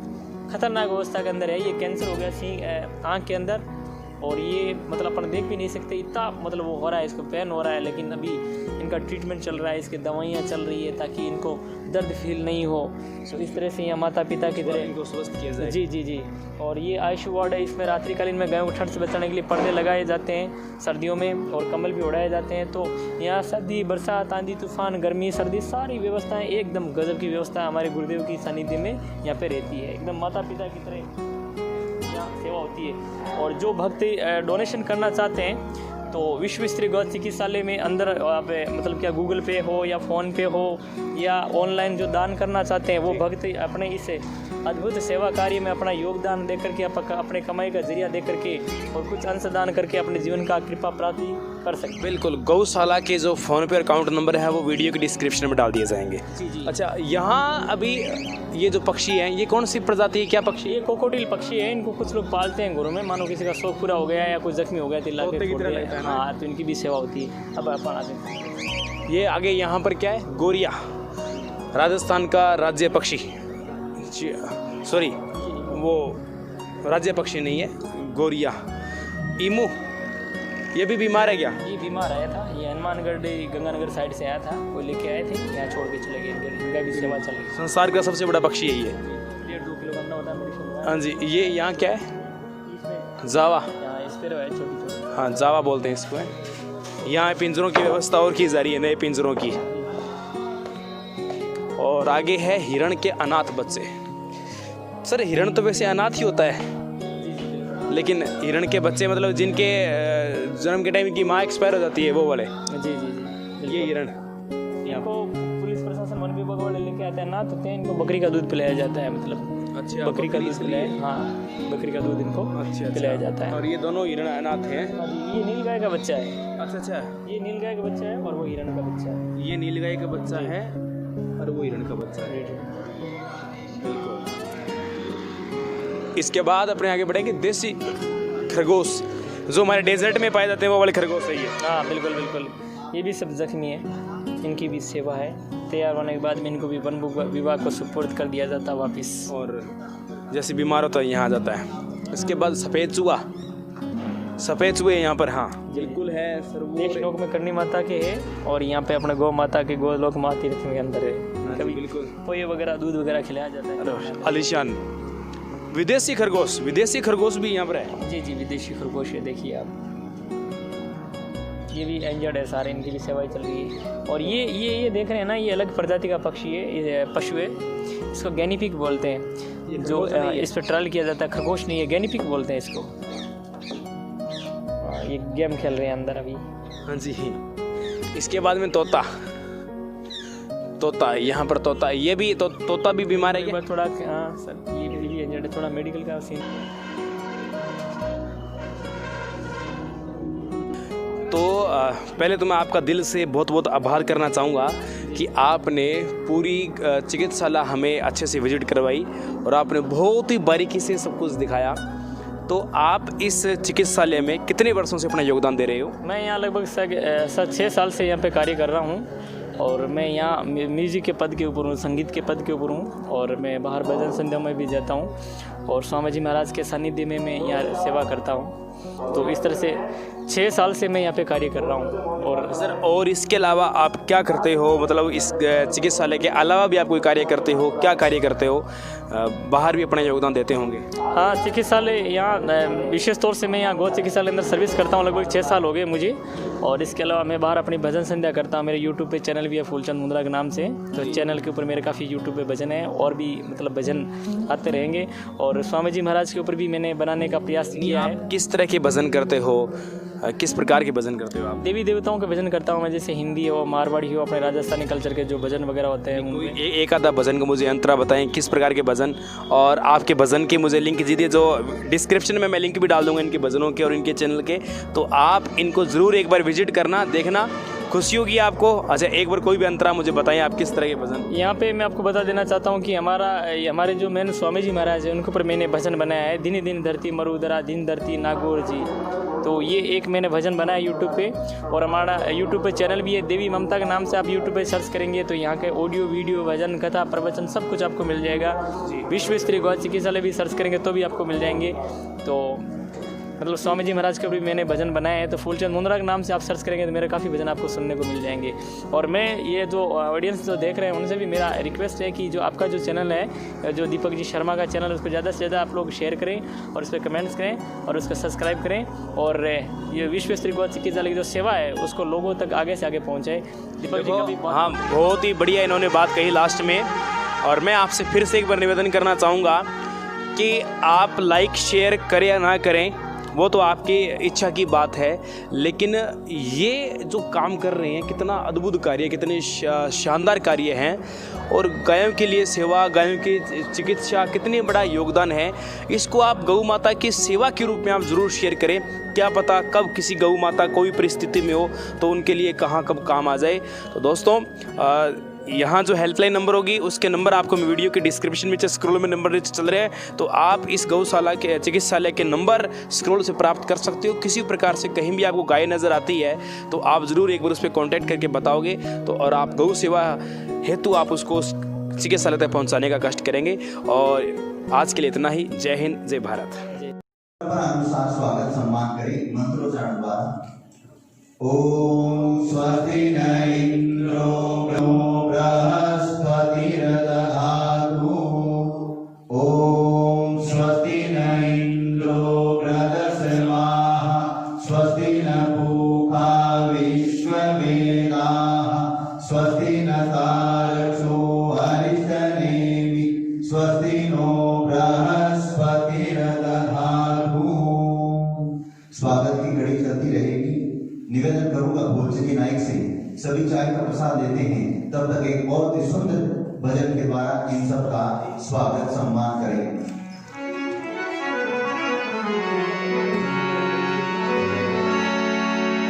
खतरनाक अवस्था के अंदर है, ये कैंसर हो गया आँख के अंदर, और ये मतलब अपन देख भी नहीं सकते, इतना मतलब वो हो रहा है, इसको पेन हो रहा है। लेकिन अभी इनका ट्रीटमेंट चल रहा है, इसकी दवाइयाँ चल रही है ताकि इनको दर्द फील नहीं हो। तो इस तरह से यहाँ माता पिता की तरह इनको स्वस्थ किया जाए। जी जी जी। और ये आईसीयू वार्ड है, इसमें रात्रिकालीन में गायों को ठंड से बचाने के लिए पर्दे लगाए जाते हैं सर्दियों में, और कंबल भी उड़ाए जाते हैं। तो यहाँ सर्दी, बरसात, आंधी तूफान, गर्मी, सर्दी, सारी व्यवस्थाएँ एकदम गजब की व्यवस्था हमारे गुरुदेव की सानिध्य में यहाँ पे रहती है। एकदम माता पिता की तरह सेवा होती है। और जो भक्त डोनेशन करना चाहते हैं तो विश्व स्तरीय गौ चिकित्सालय में अंदर आप मतलब क्या गूगल पे हो या फ़ोन पे हो या ऑनलाइन जो दान करना चाहते हैं वो भक्त अपने इस अद्भुत सेवा कार्य में अपना योगदान दे करके, अपने कमाई का जरिया दे करके और कुछ अंशदान करके अपने जीवन का कृपा प्राप्ति कर सकते। बिल्कुल, गौशाला के जो फ़ोन पे अकाउंट नंबर है वो वीडियो के डिस्क्रिप्शन में डाल दिए जाएंगे। जी जी। अच्छा, यहाँ अभी ये जो पक्षी हैं ये कौन सी प्रजाति है, क्या पक्षी? ये कोकोटिल पक्षी है, इनको कुछ लोग पालते हैं घरों में, मानो किसी का शौक पूरा हो गया है या कुछ जख्मी हो गया तिल्ला के फोड़ दिया, हाँ, तो इनकी भी सेवा होती है। अब अपन आगे ये आगे यहाँ पर क्या है, गोरिया, राजस्थान का राज्य पक्षी, सॉरी वो राज्य पक्षी नहीं है, गोरिया। ईमू ये भी बीमार है क्या? ये बीमार आया था, ये हनुमानगढ़ गंगानगर साइड से आया था, वो लेके आए थे, यहाँ छोड़ के चले गए, इनका भी सेवा चल रही। संसार का सबसे बड़ा पक्षी यही है, 1.5-2 किलो का अंडा होता है मेडिसिन। हाँ जी। ये यहाँ क्या है, इसमें जावा, यहाँ स्पेरो है छोटी। हाँ जावा बोलते हैं इसको। यहाँ पिंजरों की व्यवस्था और की जा रही है, नए पिंजरों की। और आगे है हिरण के अनाथ बच्चे। सर हिरण तो वैसे अनाथ ही होता है, लेकिन हिरण के बच्चे मतलब जिनके जन्म के टाइम की माँ एक्सपायर हो जाती है वो वाले। जी जी जी। ये हिरण इनको पुलिस प्रशासन वन विभाग वाले लेके आते हैं, अनाथ होते हैं, इनको बकरी का दूध पिलाया जाता है, मतलब अच्छा बकरी का दूध पिलाया, हाँ बकरी का दूध इनको पिलाया जाता है। और ये दोनों हिरण अनाथ हैं। ये नील गाय का बच्चा है। अच्छा अच्छा, ये नील गाय का बच्चा है और वो हिरण का बच्चा है। ये नीलगाय का बच्चा है और वो हिरण का बच्चा है। बिल्कुल। इसके बाद अपने आगे बढ़ेंगे, देसी खरगोश जो हमारे डेजर्ट में पाए जाते हैं वो वाले खरगोश है ये। हाँ बिल्कुल बिल्कुल, ये भी सब जख्मी है, इनकी भी सेवा है। तैयार होने के बाद में इनको भी वन विभाग को सुपुर्द कर दिया जाता है वापस, और जैसे बीमार होता है यहाँ आ जाता है। इसके बाद सफ़ेद चूहा, सफ़ेद चूहे यहाँ पर, हाँ बिल्कुल है सर। देशलोक में करनी माता के है और यहाँ पे अपने गौ माता के गोलोक माँ तीर्थ के अंदर है। कभी बिल्कुल पोए वगैरह दूध वगैरह खिलाया जाता है। आलिशान विदेशी खरगोश, विदेशी खरगोश भी यहाँ पर है। जी जी, विदेशी खरगोश है, देखिए आप, ये भी इंजर्ड है सारे, इनकी भी सेवाएं चल रही है। और ये देख रहे हैं ना, ये अलग प्रजाति का पक्षी है, ये पशु है, इसको गैनीपिग बोलते हैं। जो इस पर ट्रायल किया जाता है, खरगोश नहीं है, गैनीपिग बोलते हैं इसको। ये गेम खेल रहे हैं अंदर अभी। हाँ जी। इसके बाद में तोता, तोता, यहाँ पर तोता, ये भी तोता भी बीमार है क्या? थोड़ा हाँ सर, ये भी इंजर्ड है, थोड़ा मेडिकल का सीन। तो पहले तो मैं आपका दिल से बहुत बहुत आभार करना चाहूँगा कि आपने पूरी चिकित्सालय हमें अच्छे से विजिट करवाई और आपने बहुत ही बारीकी से सब कुछ दिखाया। तो आप इस चिकित्सालय में कितने वर्षों से अपना योगदान दे रहे हो? मैं यहाँ लगभग 6 साल से यहाँ पे कार्य कर रहा हूँ और मैं यहाँ म्यूज़िक के पद के ऊपर हूँ, संगीत के पद के ऊपर हूँ और मैं बाहर भजन संध्या में भी जाता हूँ और स्वामी जी महाराज के सानिध्य में मैं यहाँ सेवा करता हूँ। तो इस तरह से 6 साल से मैं यहाँ पे कार्य कर रहा हूँ। और सर, और इसके अलावा आप क्या करते हो? मतलब इस चिकित्सालय के अलावा भी आप कोई कार्य करते हो? क्या कार्य करते हो? बाहर भी अपना योगदान देते होंगे? हाँ, चिकित्सालय यहाँ विशेष तौर से मैं यहाँ गौ चिकित्सालय अंदर सर्विस करता हूँ, लगभग 6 साल हो गए मुझे। और इसके अलावा मैं बाहर अपनी भजन संध्या करता हूँ। मेरे यूट्यूब पे चैनल भी है फूलचंद मुंद्रा के नाम से, तो चैनल के ऊपर मेरे काफ़ी यूट्यूब पे भजन है और भी मतलब भजन आते रहेंगे। और स्वामी जी महाराज के ऊपर भी मैंने बनाने का प्रयास किया है। किस तरह के भजन करते हो? किस प्रकार के भजन करते हो आप? देवी देवताओं के भजन करता हूँ मैं, जैसे हिंदी हो, मारवाड़ी हो, अपने राजस्थानी कल्चर के जो भजन वगैरह होते हैं उनमें। एक आधा भजन को मुझे अंतरा बताएं, किस प्रकार के भजन, और आपके भजन के मुझे लिंक दीजिए, जो डिस्क्रिप्शन में मैं लिंक भी डाल दूंगा इनके भजनों के और इनके चैनल के। तो आप इनको ज़रूर एक बार विजिट करना, देखना, खुशी होगी आपको। अच्छा, एक बार कोई भी अंतरा मुझे बताएं, आप किस तरह के भजन? यहाँ पे मैं आपको बता देना चाहता हूँ कि हमारे जो मेन स्वामी जी महाराज हैं उनके ऊपर मैंने भजन बनाया है, दिन दिन धरती मरुदरा दिन धरती नागौर जी। तो ये एक मैंने भजन बनाया यूट्यूब पे, और हमारा यूट्यूब पे चैनल भी है देवी ममता के नाम से। आप यूट्यूब पे सर्च करेंगे तो यहाँ के ऑडियो वीडियो भजन कथा प्रवचन सब कुछ आपको मिल जाएगा। विश्व स्तरीय गौ चिकित्सालय भी सर्च करेंगे तो भी आपको मिल जाएंगे। तो मतलब स्वामी जी महाराज के भी मैंने भजन बनाए हैं, तो फूलचंद मुंद्रा के नाम से आप सर्च करेंगे तो मेरे काफ़ी भजन आपको सुनने को मिल जाएंगे। और मैं ये जो ऑडियंस जो देख रहे हैं उनसे भी मेरा रिक्वेस्ट है कि जो आपका जो चैनल है, जो दीपक जी शर्मा का चैनल, उसको ज़्यादा से ज़्यादा आप लोग शेयर करें और उस पर कमेंट्स करें और उसका सब्सक्राइब करें, और ये विश्व स्तरीय गौ चिकित्सालय की जो सेवा है उसको लोगों तक आगे से आगे पहुँचाए। दीपक जी का भी हाँ, बहुत ही बढ़िया इन्होंने बात कही लास्ट में। और मैं आपसे फिर से एक बार निवेदन करना चाहूँगा कि आप लाइक शेयर करें या ना करें, वो तो आपकी इच्छा की बात है, लेकिन ये जो काम कर रहे हैं कितना अद्भुत कार्य, कितने शानदार कार्य हैं, और गायों के लिए सेवा, गायों की चिकित्सा, कितने बड़ा योगदान है। इसको आप गौ माता की सेवा के रूप में आप ज़रूर शेयर करें। क्या पता कब किसी गौ माता कोई परिस्थिति में हो तो उनके लिए कहाँ कब काम आ जाए। तो दोस्तों, यहाँ जो हेल्पलाइन नंबर होगी उसके नंबर आपको वीडियो के डिस्क्रिप्शन में स्क्रॉल में नंबर चल रहे हैं, तो आप इस गौशाला के चिकित्सालय के नंबर स्क्रॉल से प्राप्त कर सकते हो। किसी प्रकार से कहीं भी आपको गाय नज़र आती है तो आप ज़रूर एक बार उस पर कॉन्टैक्ट करके बताओगे, तो और आप गौ सेवा हेतु आप उसको चिकित्सालय तक पहुँचाने का कष्ट करेंगे। और आज के लिए इतना ही। जय हिंद, जय भारत। अनुसार स्वागत सम्मान करें मंत्रोच्चारण द्वारा। ओम स्वस्ति न इंद्रो बृहस्पतिर्दधातु। ओम स्वस्ति न इंद्रो वृहस्पतिर्दधातु। स्वस्ति न पूषा विश्ववेदाः। स्वस्ति न तारसो हरितनेमि। स्वस्ति नो बृहस्पतिर्दधातु। स्वागत की घड़ी चलती रहेगी। निवेदन करूंगा भोजनी नायक से सभी चाय का प्रसाद लेते हैं, तब तक एक बहुत ही सुंदर भजन के द्वारा इन सब का स्वागत सम्मान करें।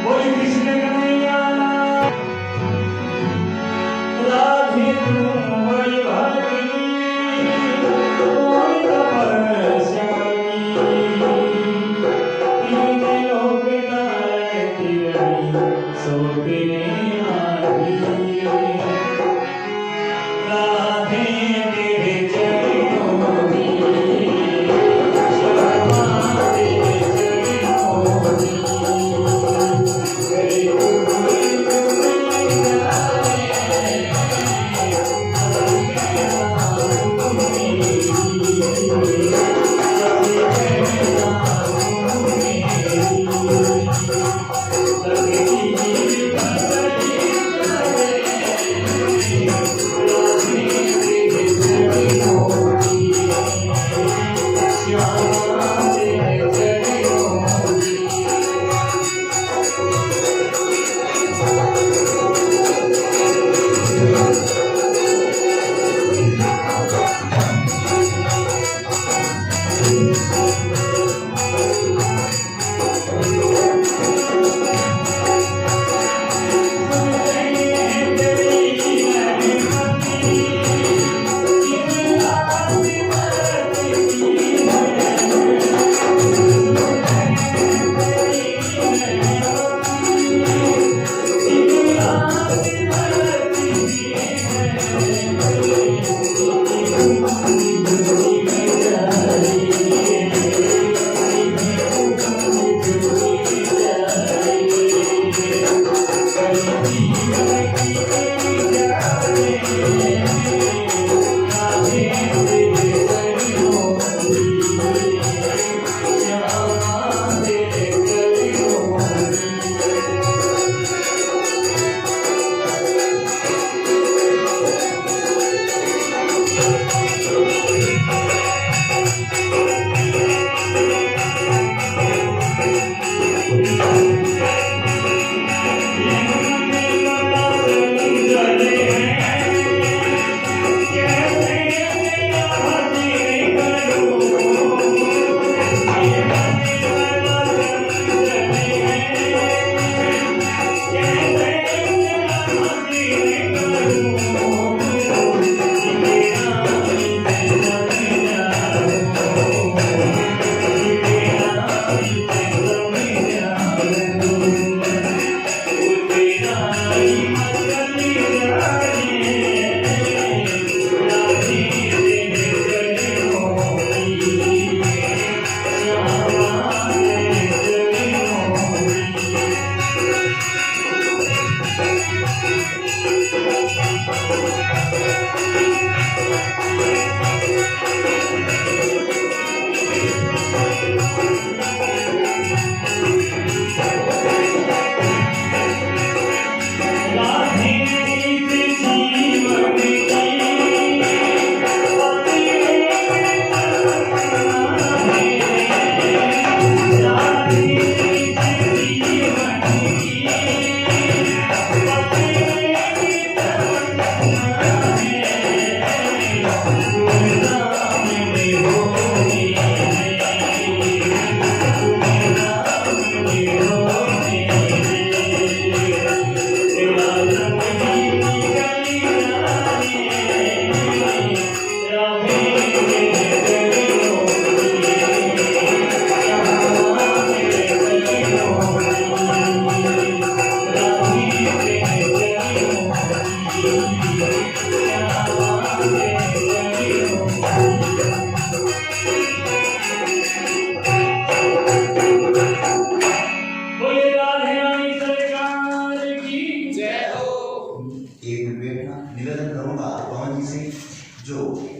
बोल कृष्ण कन्हैया राधे तुम्हारी भागी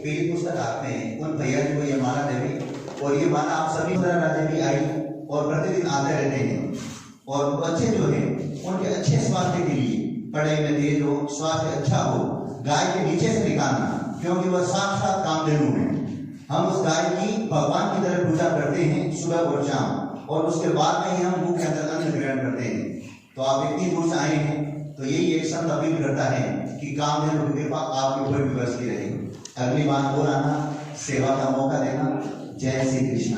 पीली पुस्तक आते हैं उन भैया जी को ये माला देवी, और ये माला आप सभी राजा भी आई और प्रतिदिन आते रहते हैं। और बच्चे जो हैं उनके अच्छे स्वास्थ्य के लिए पढ़ाई में तेज हो, स्वास्थ्य अच्छा हो, गाय के नीचे से निकालना, क्योंकि वह साक्षात कामधेनु है। हम उस गाय की भगवान की तरह पूजा करते हैं सुबह और शाम, और उसके बाद में ही हम मुंह के अंदर अन्न ग्रहण करते हैं। तो आप इतनी दूर से आए हैं तो यही एक संत अपील करता है कि कामधेनु की कृपा आपके ऊपर भी बरसती रहे। अगली बार और आना, सेवा का मौका देना। जय श्री कृष्ण।